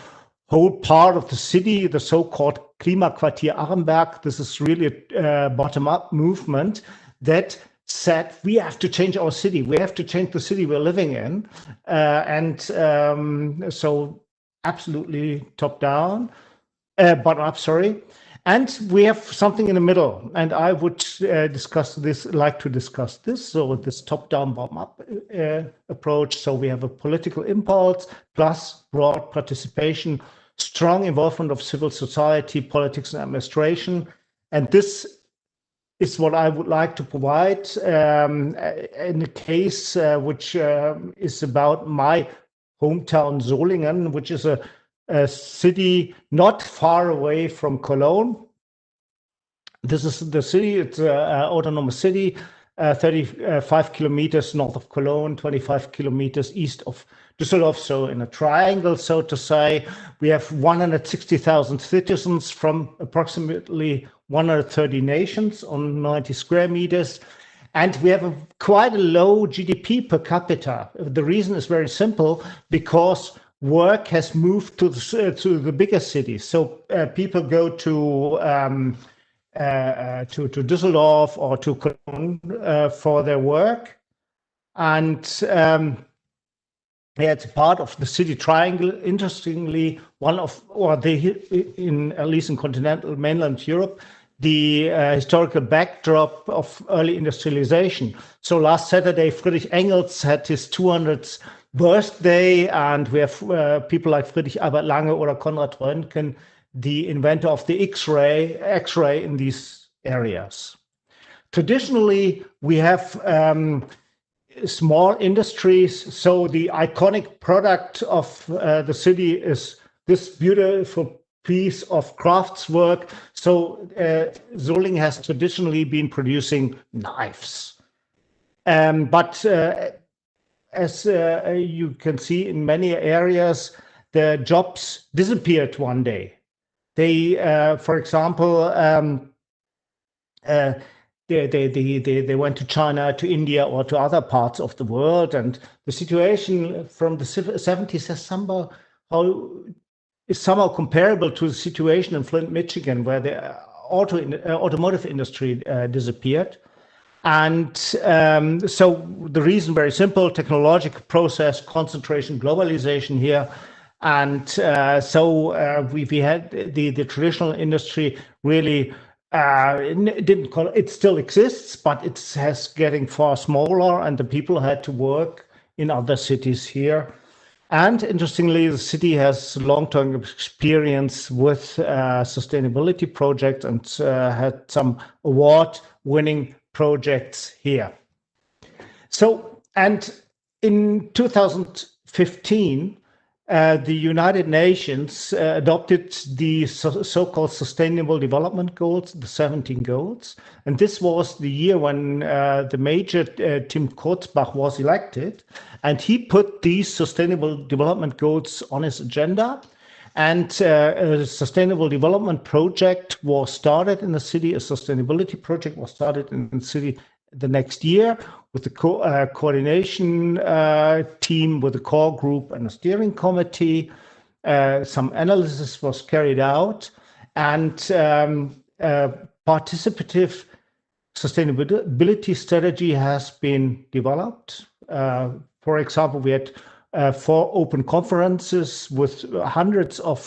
whole part of the city, the so-called Klimaquartier Arenberg. This is really a bottom-up movement that said we have to change our city. We have to change the city we're living in. So absolutely top-down, bottom-up, sorry. And we have something in the middle, and I would like to discuss this. So this top-down, bottom-up approach. So we have a political impulse plus broad participation, strong involvement of civil society, politics, and administration. And this is what I would like to provide in a case which is about my hometown Solingen, which is a city not far away from Cologne. This is the city, it's an autonomous city, 35 kilometers north of Cologne, 25 kilometers east of Düsseldorf, so in a triangle, so to say. We have 160,000 citizens from approximately 130 nations on 90 square meters. And we have quite a low GDP per capita. The reason is very simple, because work has moved to the bigger cities. So people go to Düsseldorf or to Cologne for their work, and it's part of the city triangle. Interestingly, at least in continental mainland Europe, the historical backdrop of early industrialization. So last Saturday, Friedrich Engels had his 200th birthday, and we have people like Friedrich Albert Lange or Konrad Röntgen, the inventor of the X-ray in these areas. Traditionally, we have small industries. So the iconic product of the city is this beautiful piece of craftswork. So Solingen has traditionally been producing knives. But as you can see in many areas, the jobs disappeared one day. They, for example, they went to China, to India, or to other parts of the world, and the situation from the 70s is somehow comparable to the situation in Flint, Michigan, where the automotive industry disappeared. And so the reason, very simple: technological process, concentration, globalization here. And so we had the traditional industry really it still exists, but it has getting far smaller, and the people had to work in other cities here. And interestingly, the city has long-term experience with sustainability projects and had some award-winning projects here. So, and in 2015, the United Nations adopted the so-called Sustainable Development Goals, the 17 goals. And this was the year when the Major Tim Kurzbach was elected. And he put these Sustainable Development Goals on his agenda. And a Sustainable Development Project was started in the city. A sustainability project was started in the city the next year, with the coordination team, with the core group and a steering committee. Some analysis was carried out, and participative sustainability strategy has been developed. For example, we had 4 open conferences with hundreds of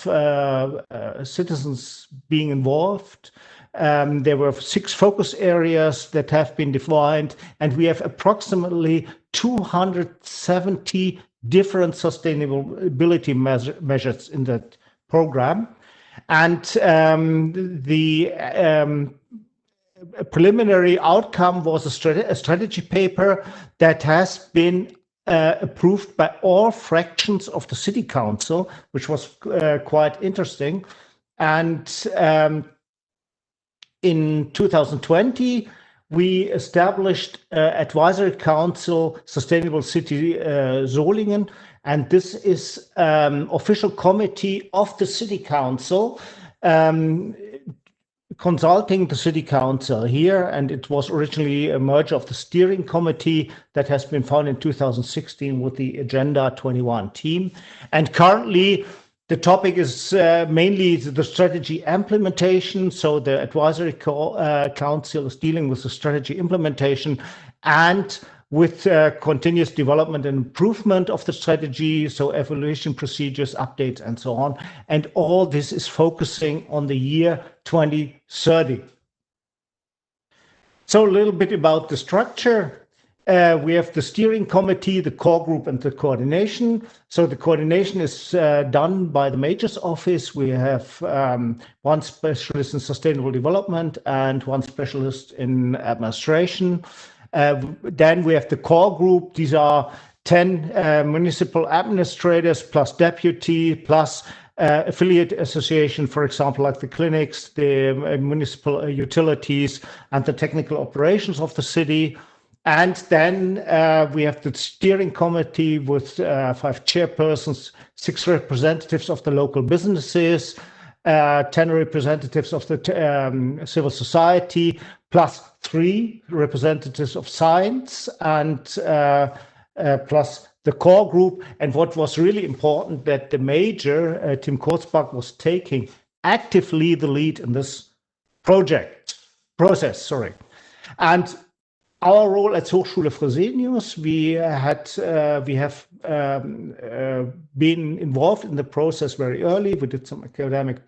citizens being involved. There were 6 focus areas that have been defined, and we have approximately 270 different sustainability measures in that program. And the preliminary outcome was a strategy paper that has been approved by all fractions of the city council, which was quite interesting. And in 2020, we established Advisory Council Sustainable City Solingen, and this is official committee of the City Council, consulting the City Council here, and it was originally a merger of the steering committee that has been founded in 2016 with the Agenda 21 team. And currently, the topic is mainly the strategy implementation. So the Advisory Council is dealing with the strategy implementation and with continuous development and improvement of the strategy, so evaluation procedures, updates, and so on. And all this is focusing on the year 2030. So a little bit about the structure. We have the steering committee, the core group, and the coordination. So the coordination is done by the Mayor's office. We have one specialist in sustainable development and one specialist in administration. Then we have the core group. These are 10 municipal administrators plus deputy plus affiliate association, for example, like the clinics, the municipal utilities, and the technical operations of the city. And then we have the steering committee with 5 chairpersons, 6 representatives of the local businesses, 10 representatives of the civil society, plus 3 representatives of science, and plus the core group. And what was really important, that the mayor, Tim Kurzbach, was taking actively the lead in this process. And our role at Hochschule Fresenius, we have been involved in the process very early. We did some academic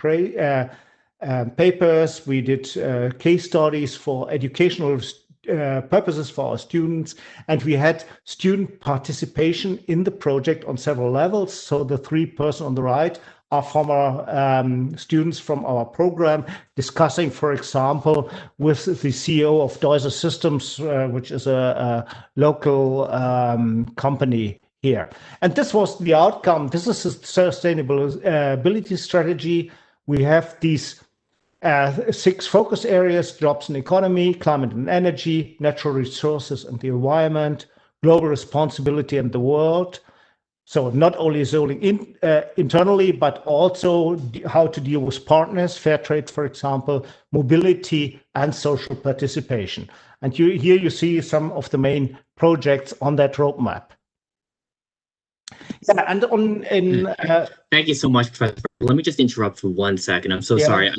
papers. We did case studies for educational purposes for our students, and we had student participation in the project on several levels. So the 3 persons on the right are former students from our program, discussing, for example, with the CEO of Deuser Systems, which is a local company here. And this was the outcome. This is a sustainability strategy. We have these 6 focus areas: jobs and economy, climate and energy, natural resources and the environment, global responsibility and the world. So not only zoning internally, but also how to deal with partners, fair trade, for example, mobility and social participation. And here you see some of the main projects on that roadmap. Yeah, and thank you so much, Professor. Let me just interrupt for 1 second. I'm so sorry.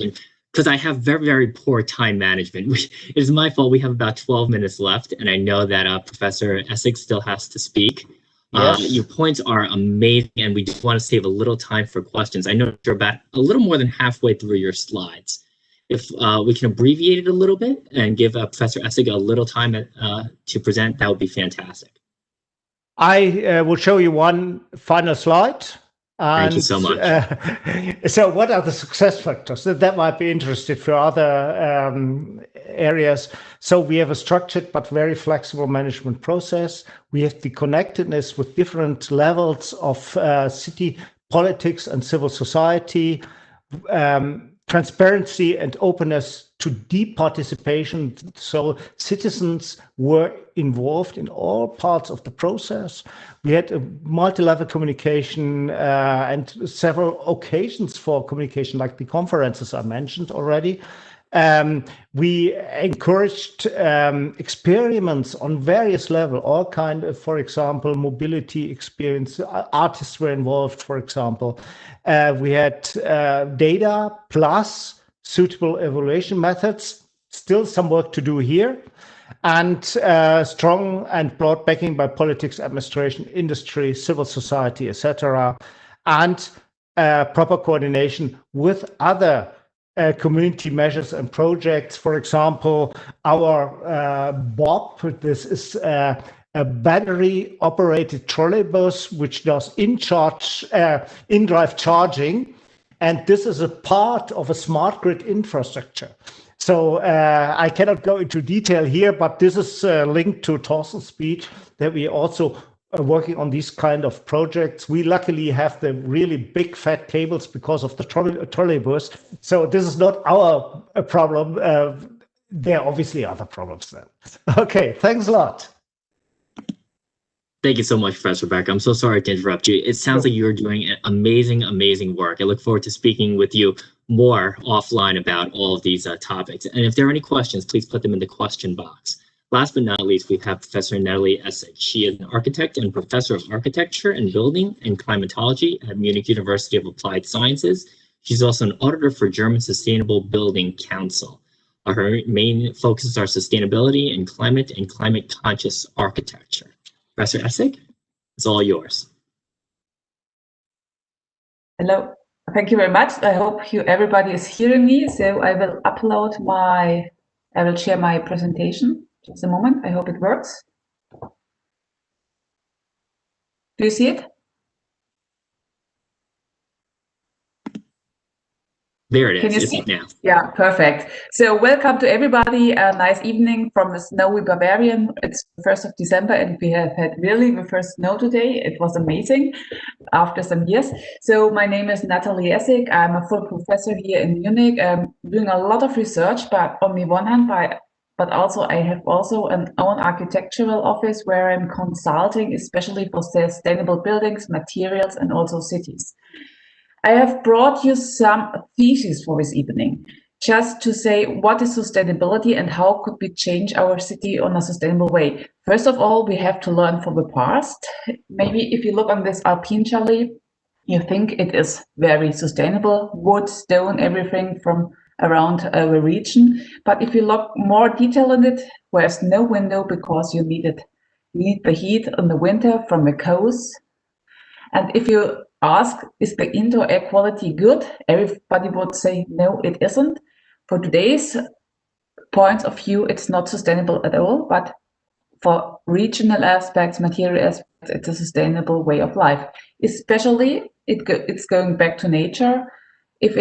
Because I have very, very poor time management, which is my fault. We have about 12 minutes left, and I know that Professor Essik still has to speak. Yes. Your points are amazing, and we just want to save a little time for questions. I know you're about a little more than halfway through your slides. If we can abbreviate it a little bit and give Professor Essik a little time to present, that would be fantastic. I will show you one final slide. Thank you so much. So what are the success factors? That might be interesting for other areas. So we have a structured but very flexible management process. We have the connectedness with different levels of city politics and civil society, transparency and openness to deep participation. So citizens were involved in all parts of the process. We had a multi-level communication and several occasions for communication, like the conferences I mentioned already. We encouraged experiments on various levels, all kind of, for example, mobility experience. Artists were involved, for example. We had data plus suitable evaluation methods. Still some work to do here. And strong and broad backing by politics, administration, industry, civil society, etc. And proper coordination with other community measures and projects. For example, our BOP, this is a battery operated trolleybus which does in-drive charging. And this is a part of a smart grid infrastructure. So I cannot go into detail here, but this is linked to Torsten's speech that we also are working on these kind of projects. We luckily have the really big fat cables because of the trolleybus. So this is not our problem. There are obviously other problems then. Okay, thanks a lot. Thank you so much, Professor Beck. I'm so sorry to interrupt you. It sounds like you're doing amazing, amazing work. I look forward to speaking with you more offline about all of these topics. And if there are any questions, please put them in the question box. Last but not least, we have Professor Natalie Essik. She is an architect and professor of architecture and building and climatology at Munich University of Applied Sciences. She's also an auditor for German Sustainable Building Council. Her main focuses are sustainability and climate conscious architecture. Professor Essik, it's all yours. Hello, thank you very much. I hope everybody is hearing me. So I will share my presentation. Just a moment, I hope it works. Do you see it? There it is. It's up now. Yeah, perfect. So welcome to everybody. A nice evening from the snowy Bavarian. It's the 1st of December and we have had really the first snow today. It was amazing after some years. So my name is Natalie Essik. I'm a full professor here in Munich. I'm doing a lot of research, but on the one hand, but also I have also an own architectural office where I'm consulting, especially for sustainable buildings, materials, and also cities. I have brought you some theses for this evening, just to say what is sustainability and how could we change our city on a sustainable way. First of all, we have to learn from the past. Maybe if you look on this Alpine chalet, you think it is very sustainable, wood, stone, everything from around the region. But if you look more detail in it, there's no window because you need the heat in the winter from the coast. And if you ask, is the indoor air quality good? Everybody would say, no, it isn't. For today's point of view, it's not sustainable at all, but for regional aspects, material aspects, it's a sustainable way of life. Especially, it's going back to nature. If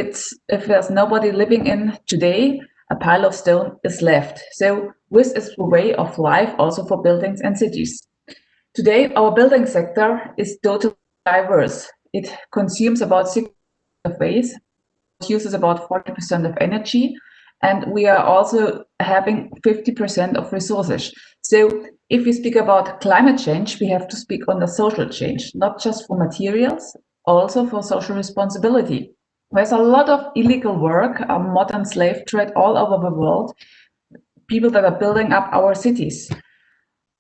there's nobody living in today, a pile of stone is left. So this is the way of life also for buildings and cities. Today, our building sector is totally diverse. It consumes about 6% of waste, uses about 40% of energy, and we are also having 50% of resources. So if we speak about climate change, we have to speak on the social change, not just for materials, also for social responsibility. There's a lot of illegal work, a modern slave trade all over the world, people that are building up our cities.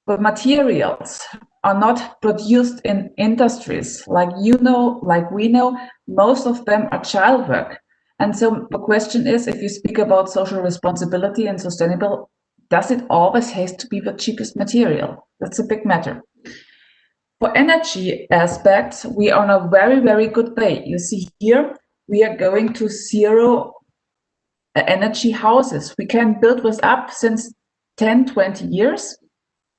The materials are not produced in industries like we know, most of them are child work. And so the question is, if you speak about social responsibility and sustainable, does it always have to be the cheapest material? That's a big matter. For energy aspects, we are on a very, very good way. You see here, we are going to zero energy houses. We can build this up since 10, 20 years.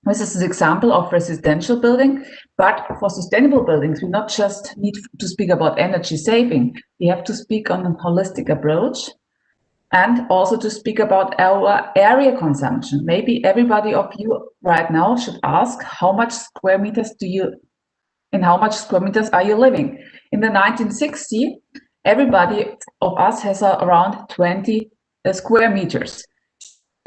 This is an example of residential building, but for sustainable buildings, we not just need to speak about energy saving. We have to speak on a holistic approach and also to speak about our area consumption. Maybe everybody of you right now should ask, how much square meters are you living? In the 1960s, everybody of us has around 20 square meters,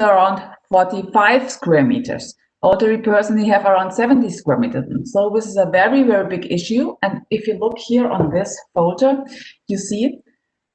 around 45 square meters. Elderly person, you have around 70 square meters. So this is a very, very big issue. And if you look here on this photo, you see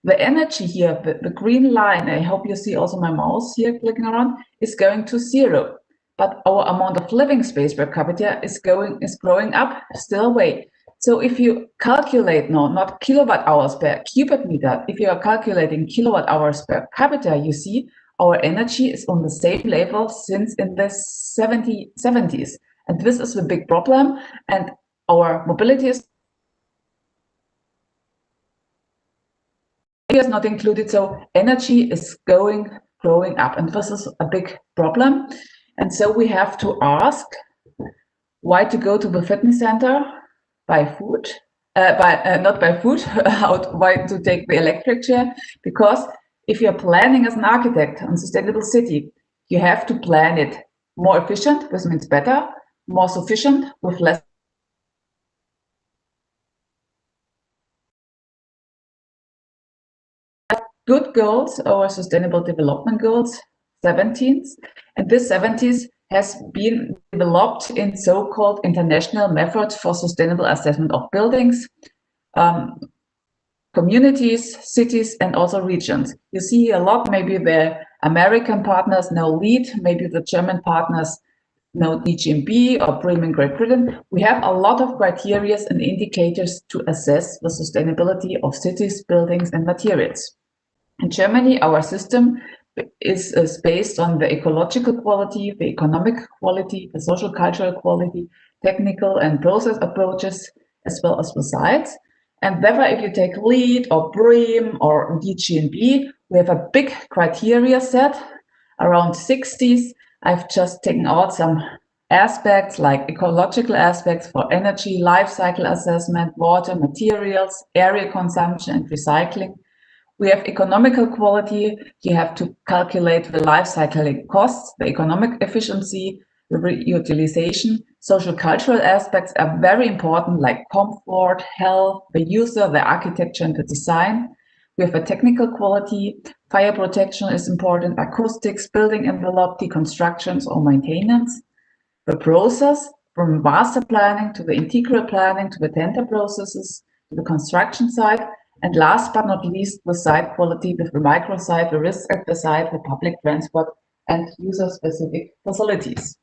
the energy here, the green line, I hope you see also my mouse here clicking around, is going to zero. But our amount of living space per capita is growing up still away. So if you calculate now, not kilowatt hours per cubic meter, if you are calculating kilowatt hours per capita, you see our energy is on the same level since in the 70s. And this is the big problem. And our mobility is not included. So energy is growing up. And this is a big problem. And so we have to ask, Why to go to the fitness center? By food. Not by food. Why to take the electric chair? Because if you're planning as an architect on sustainable city, you have to plan it more efficient, this means better, more sufficient with less. Good goals, our sustainable development goals, 17th, and this 70s has been developed in so-called international methods for sustainable assessment of buildings, communities, cities, and also regions. You see a lot, maybe the American partners know LEED, maybe the German partners know DGNB or BREEAM in Great Britain. We have a lot of criteria and indicators to assess the sustainability of cities, buildings, and materials. In Germany, our system is based on the ecological quality, the economic quality, the social cultural quality, technical and process approaches, as well as the sites. And whether if you take LEED or BREEAM or DGNB, we have a big criteria set, around 60s. I've just taken out some aspects like ecological aspects for energy, life cycle assessment, water, materials, area consumption, and recycling. We have economical quality. You have to calculate the life cycling costs, the economic efficiency, the reutilization. Social cultural aspects are very important, like comfort, health, the user, the architecture, and the design. We have a technical quality. Fire protection is important, acoustics, building envelope, deconstructions or maintenance. The process, from master planning to the integral planning to the tender processes to the construction site. And last but not least, the site quality with the microsite, the risk at the site, the public transport, and user-specific facilities.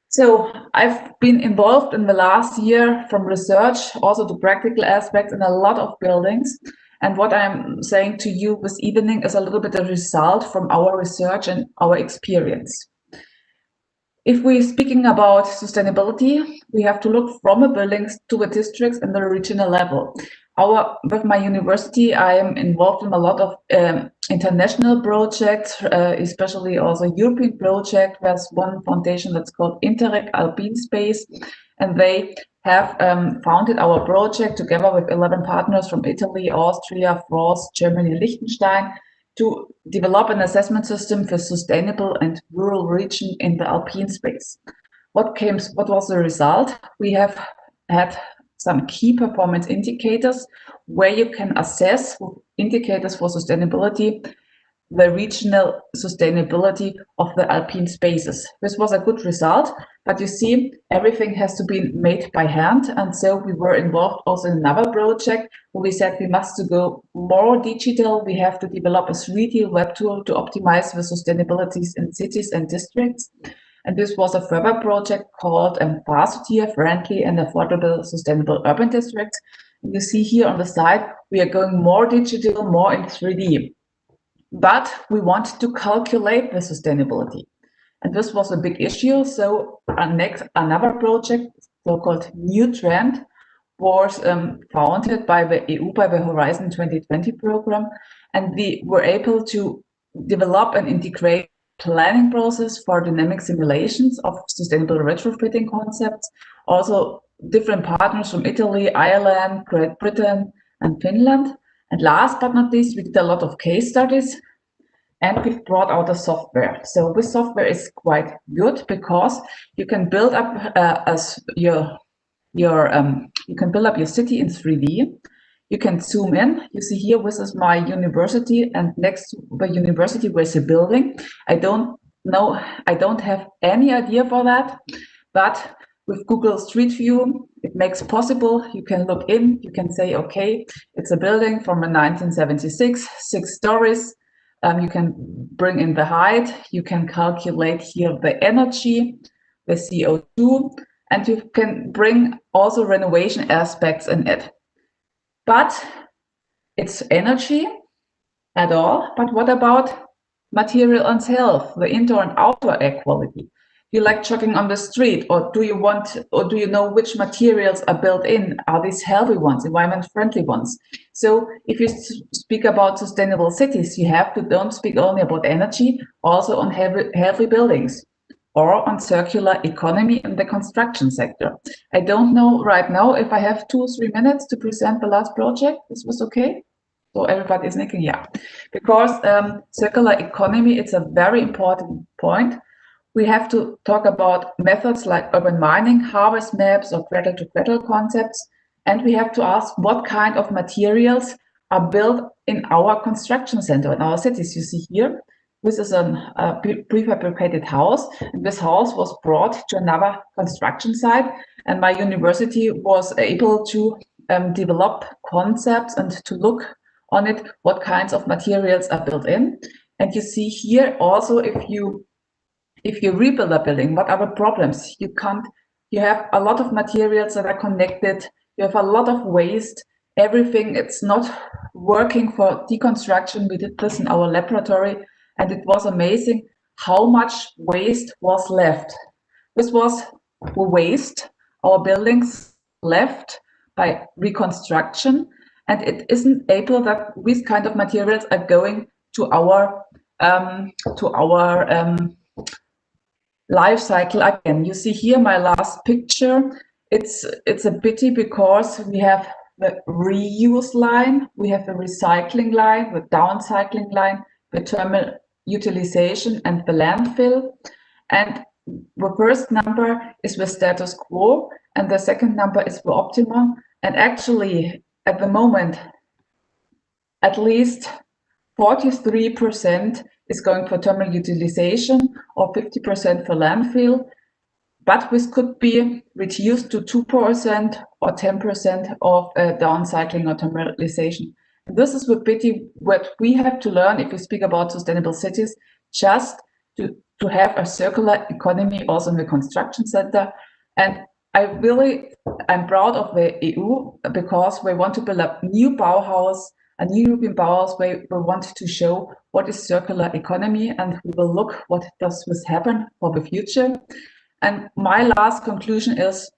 So I've been involved in the last year from research, also to practical aspects in a lot of buildings. And what I'm saying to you this evening is a little bit a result from our research and our experience. If we're speaking about sustainability, we have to look from the buildings to the districts and the regional level. With my university, I am involved in a lot of international projects, especially also European project. There's one foundation that's called Interreg Alpine Space, and they have founded our project together with 11 partners from Italy, Austria, France, Germany, and Liechtenstein to develop an assessment system for sustainable and rural region in the Alpine space. What was the result? We have had some key performance indicators where you can assess indicators for sustainability, the regional sustainability of the Alpine spaces. This was a good result, but you see, everything has to be made by hand. And so we were involved also in another project where we said we must go more digital. We have to develop a 3D web tool to optimize the sustainabilities in cities and districts. And this was a further project called Parsotier, Friendly and Affordable Sustainable Urban Districts. And you see here on the side, we are going more digital, more in 3D. But we want to calculate the sustainability. And this was a big issue. So another project, so-called New Trend, was founded by the EU, by the Horizon 2020 program. And we were able to develop and integrate planning process for dynamic simulations of sustainable retrofitting concepts. Also different partners from Italy, Ireland, Great Britain, and Finland. And last but not least, we did a lot of case studies and we've brought out a software. So this software is quite good because you can build up you can build up your city in 3D. You can zoom in. You see here, this is my university, and next to the university there's a building. I don't have any idea for that, but with Google Street View, it makes possible. You can look in, you can say, okay, it's a building from 1976, 6 stories. You can bring in the height, you can calculate here the energy, the CO2, and you can bring also renovation aspects in it. But it's energy at all. But what about material and health, the indoor and outdoor air quality? Do you like jogging on the street, or do you know which materials are built in? Are these healthy ones, environment-friendly ones? So if you speak about sustainable cities, you have to don't speak only about energy, also on healthy buildings. or on circular economy in the construction sector. I don't know right now if I have 2 or 3 minutes to present the last project. This was okay? So everybody is thinking, yeah. Because circular economy, it's a very important point. We have to talk about methods like urban mining, harvest maps, or cradle-to-cradle concepts. And we have to ask what kind of materials are built in our construction center, in our cities. You see here, this is a prefabricated house. And this house was brought to another construction site. And my university was able to develop concepts and to look on it, what kinds of materials are built in. And you see here also, if you rebuild a building, what are the problems? You have a lot of materials that are connected. You have a lot of waste. Everything, it's not working for deconstruction. We did this in our laboratory, and it was amazing how much waste was left. This was waste our buildings left by reconstruction, and it isn't able that these kind of materials are going to our life cycle again. You see here my last picture. It's a pity because we have the reuse line, we have the recycling line, the downcycling line, the thermal utilization, and the landfill. And the first number is the status quo, and the second number is the optimum. And actually, at the moment, at least 43% is going for thermal utilization or 50% for landfill, but this could be reduced to 2% or 10% of downcycling or thermalization. This is the pity what we have to learn if we speak about sustainable cities, just to have a circular economy also in the construction sector. And I'm proud of the EU because we want to build up new Bauhaus, a new European Bauhaus where we want to show what is circular economy, and we will look what does this happen for the future. And my last conclusion is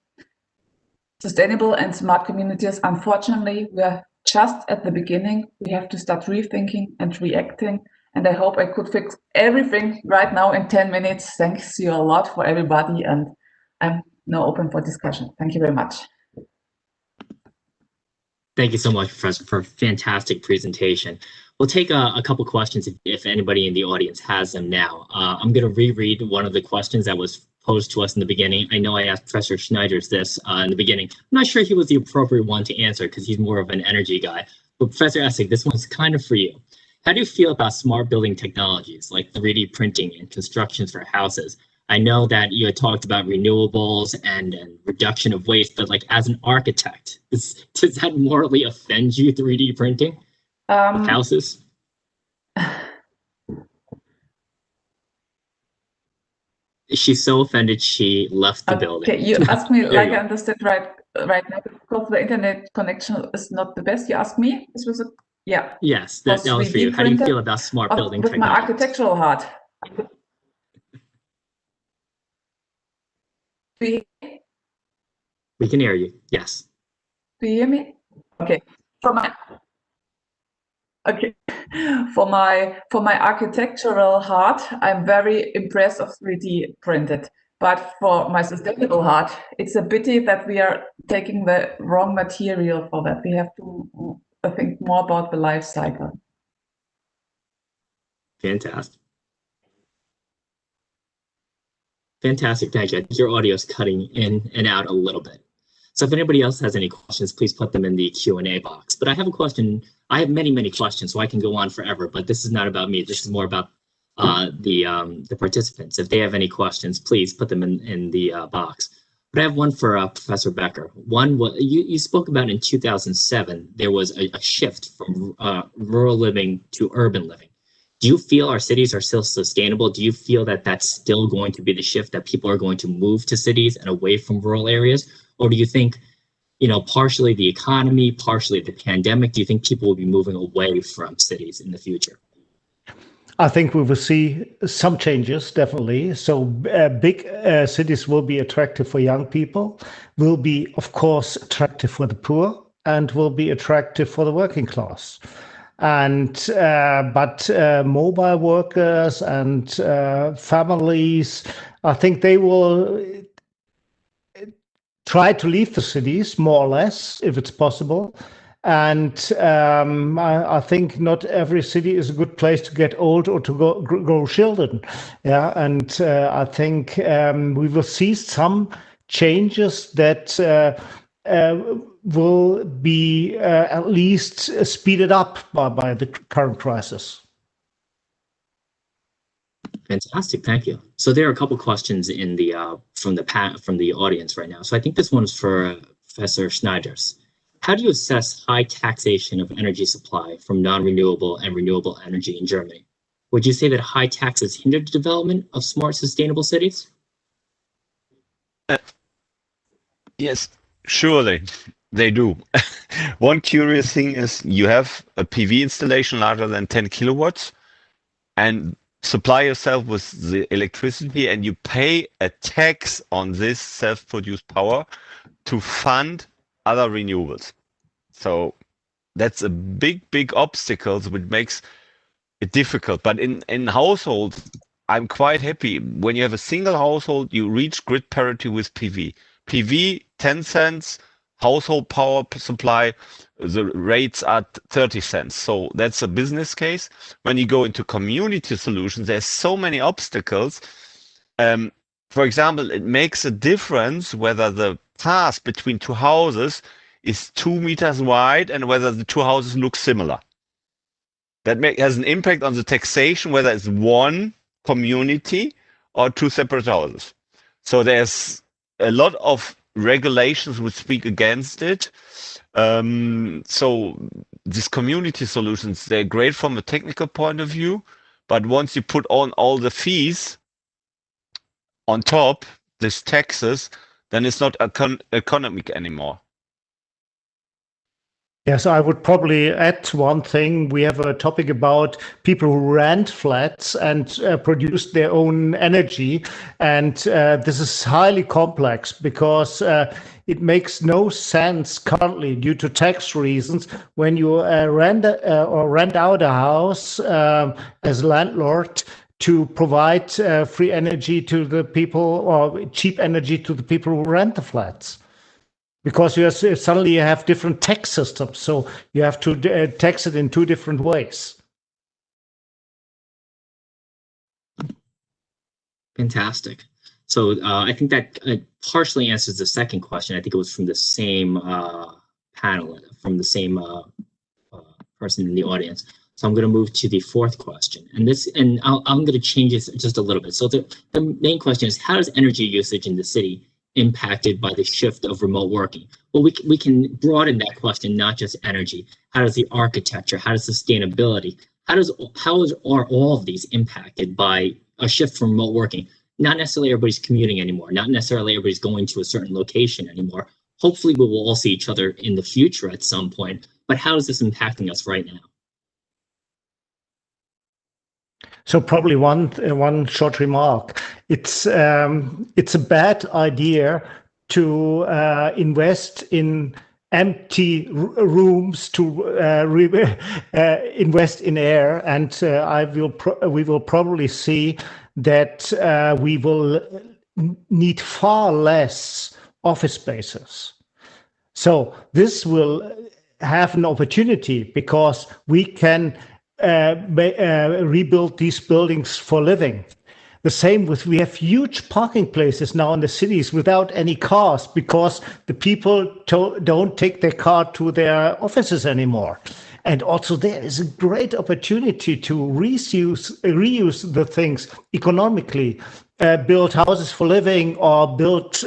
sustainable and smart communities. Unfortunately, we are just at the beginning. We have to start rethinking and reacting. And I hope I could fix everything right now in 10 minutes. Thanks you a lot for everybody. And I'm now open for discussion. Thank you very much. Thank you so much, Professor, for a fantastic presentation. We'll take a couple questions if anybody in the audience has them now. I'm going to reread one of the questions that was posed to us in the beginning. I know I asked Professor Schneiders this in the beginning. I'm not sure he was the appropriate one to answer because he's more of an energy guy. But Professor Essik, this one's kind of for you. How do you feel about smart building technologies like 3D printing and constructions for houses? I know that you had talked about renewables and reduction of waste, but like as an architect, does that morally offend you, 3D printing of houses? She's so offended she left the building. Okay, you asked me like I understood right now because the internet connection is not the best. You asked me. This was yeah. Yes, that was for you. How do you feel about smart building with technologies? My architectural heart. We can hear you. Yes. Do you hear me? Okay. For my architectural heart, I'm very impressed of 3D printed. But for my sustainable heart, it's a pity that we are taking the wrong material for that. We have to think more about the life cycle. Fantastic. Fantastic, thank you. I think your audio is cutting in and out a little bit. So if anybody else has any questions, please put them in the Q&A box. But I have a question. I have many questions, so I can go on forever, but this is not about me. This is more about the participants. If they have any questions, please put them in the box. But I have one for Professor Becker. One, you spoke about in 2007, there was a shift from rural living to urban living. Do you feel our cities are still sustainable? Do you feel that that's still going to be the shift, that people are going to move to cities and away from rural areas? Or do you think, partially the economy, partially the pandemic, do you think people will be moving away from cities in the future? I think we will see some changes, definitely. So big cities will be attractive for young people, will be, of course, attractive for the poor, and will be attractive for the working class. and but mobile workers and families, I think they will try to leave the cities more or less if it's possible. And I think not every city is a good place to get old or to grow children. Yeah, and I think we will see some changes that will be at least speeded up by the current crisis. Fantastic, thank you. So there are a couple questions in the from the audience right now. So I think this one's for Professor Schneiders. How do you assess high taxation of energy supply from non-renewable and renewable energy in Germany? Would you say that high taxes hinder the development of smart, sustainable cities? Yes, surely they do. One curious thing is you have a PV installation larger than 10 kilowatts and supply yourself with the electricity, and you pay a tax on this self-produced power to fund other renewables. So that's a big obstacle, which makes it difficult. But in households, I'm quite happy. When you have a single household, you reach grid parity with PV. PV, 10 cents, household power supply, the rates are 30 cents. So that's a business case. When you go into community solutions, there's so many obstacles. For example, it makes a difference whether the path between two houses is 2 meters wide and whether the two houses look similar. That has an impact on the taxation, whether it's one community or two separate houses. So there's a lot of regulations which speak against it. So these community solutions, they're great from a technical point of view, but once you put on all the fees on top, these taxes, then it's not economic anymore. Yes, I would probably add one thing. We have a topic about people who rent flats and produce their own energy. And this is highly complex because it makes no sense currently due to tax reasons when you rent out a house as a landlord to provide free energy to the people or cheap energy to the people who rent the flats. Because suddenly you have different tax systems, so you have to tax it in two different ways. Fantastic. So I think that partially answers the second question. I think it was from the same panel, from the same person in the audience. So I'm going to move to the fourth question, and I'm going to change this just a little bit. So the main question is, how does energy usage in the city impacted by the shift of remote working? Well, we can broaden that question, not just energy. How does the architecture, how does sustainability, are all of these impacted by a shift from remote working? Not necessarily everybody's commuting anymore. Not necessarily everybody's going to a certain location anymore. Hopefully we will all see each other in the future at some point, but how is this impacting us right now? So probably one short remark. It's a bad idea to invest in empty rooms, to invest in air, and we will probably see that we will need far less office spaces. So this will have an opportunity because we can rebuild these buildings for living. The same we have huge parking places now in the cities without any cars because the people don't take their car to their offices anymore. And also there is a great opportunity to reuse the things economically, build houses for living or build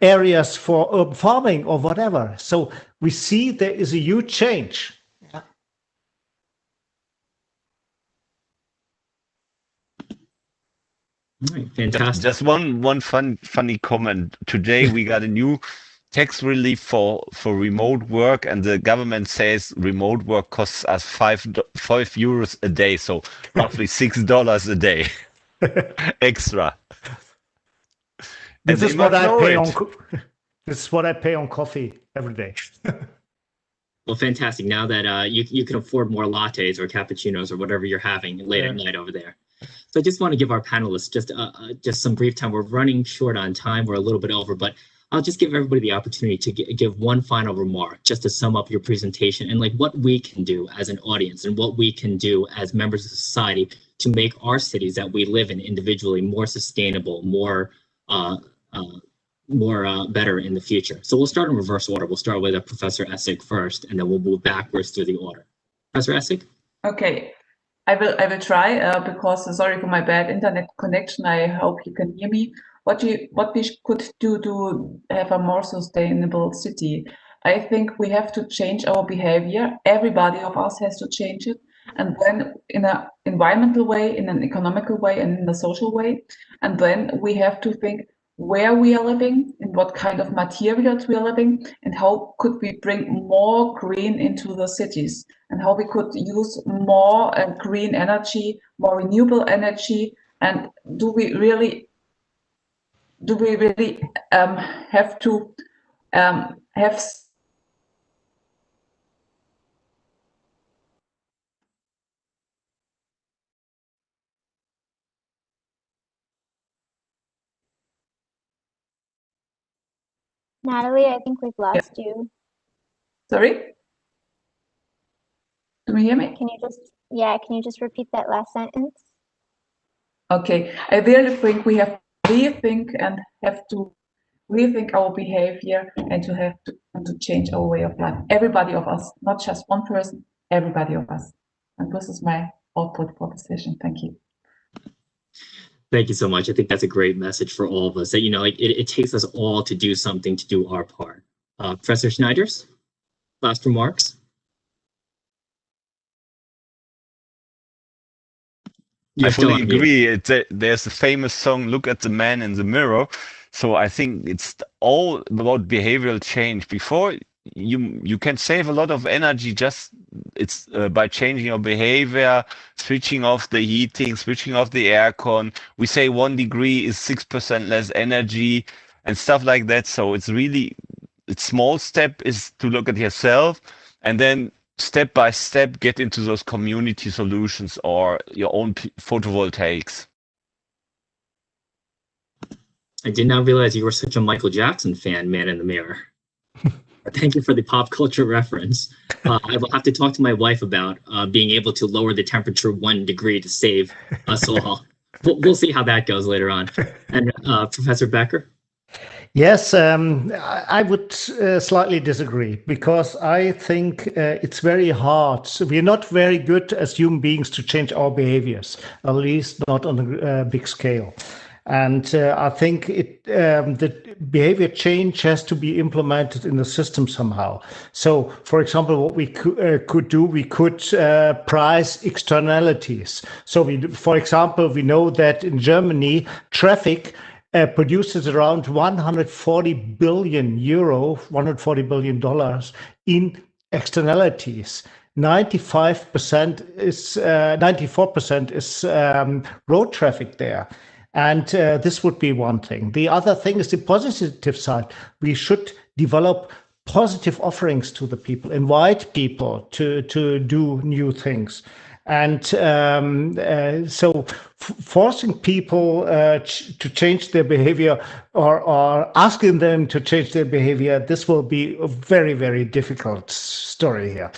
areas for urban farming or whatever. So we see there is a huge change. Right, fantastic. Just one funny comment. Today we got a new tax relief for remote work, and the government says remote work costs us €5 a day, so roughly $6 a day extra. This is what I pay on. This is what I pay on coffee every day. Well, fantastic. Now that you can afford more lattes or cappuccinos or whatever you're having late at night over there. So I just want to give our panelists just some brief time. We're running short on time. We're a little bit over, but I'll just give everybody the opportunity to give one final remark just to sum up your presentation and like what we can do as an audience and what we can do as members of society to make our cities that we live in individually more sustainable, more better in the future. So we'll start in reverse order. We'll start with Professor Essik first, and then we'll move backwards through the order. Professor Essik? Okay, I will try because sorry for my bad internet connection. I hope you can hear me. What we could do to have a more sustainable city, I think we have to change our behavior. Everybody of us has to change it, and then in an environmental way, in an economical way, and in a social way. And then we have to think where we are living, in what kind of materials we are living, and how could we bring more green into the cities, and how we could use more green energy, more renewable energy, and do we really have to have Natalie, I think we've lost you. Sorry? Do you hear me? Can you just repeat that last sentence? Okay, I really think we have to rethink and have to rethink our behavior and to change our way of life. Everybody of us, not just one person, everybody of us. And this is my output for the session. Thank you. Thank you so much. I think that's a great message for all of us that, like it takes us all to do something, to do our part. Professor Schneiders, last remarks? I fully agree. There's a famous song, "Look at the Man in the Mirror." So I think it's all about behavioral change. Before you can save a lot of energy by changing your behavior, switching off the heating, switching off the aircon. We say 1 degree is 6% less energy and stuff like that. So it's small step is to look at yourself, and then step by step get into those community solutions or your own photovoltaics. I did not realize you were such a Michael Jackson fan, Man in the Mirror. Thank you for the pop culture reference. I will have to talk to my wife about being able to lower the temperature 1 degree to save us all. We'll see how that goes later on. And Professor Becker? Yes, I would slightly disagree because I think it's very hard. So we're not very good as human beings to change our behaviors, at least not on a big scale. And I think the behavior change has to be implemented in the system somehow. So, for example, what we could do, we could price externalities. So, for example, we know that in Germany, traffic produces around 140 billion euro, $140 billion in externalities. 94% is road traffic there. And this would be one thing. The other thing is the positive side. We should develop positive offerings to the people, invite people to do new things. And so forcing people to change their behavior or asking them to change their behavior, this will be a very, very difficult story here.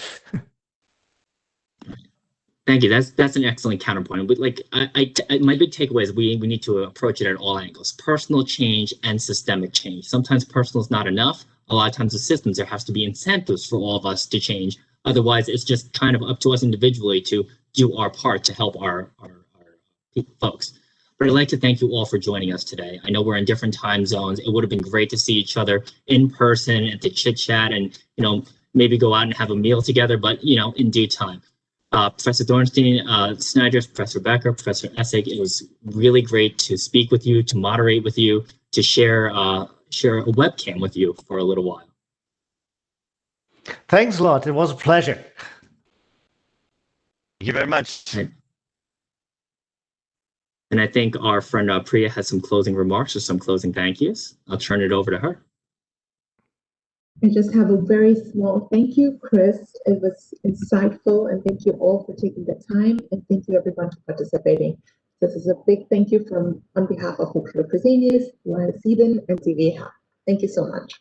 Thank you. That's an excellent counterpoint. But like, my big takeaway is we need to approach it at all angles: personal change and systemic change. Sometimes personal is not enough. A lot of times, the systems, there has to be incentives for all of us to change. Otherwise, it's just kind of up to us individually to do our part to help our folks. But I'd like to thank you all for joining us today. I know we're in different time zones. It would have been great to see each other in person and to chit chat and maybe go out and have a meal together. But in due time. Professor Thornstein, Schneiders, Professor Becker, Professor Essik, it was really great to speak with you, to moderate with you, to share a webcam with you for a little while. Thanks a lot. It was a pleasure. Thank you very much. And I think our friend Priya has some closing remarks or some closing thank yous. I'll turn it over to her. I just have a very small thank you, Chris. It was insightful, and thank you all for taking the time, and thank you everyone for participating. This is a big thank you on behalf of Hochschule Fresenius, UAL7 and DWH. Thank you so much.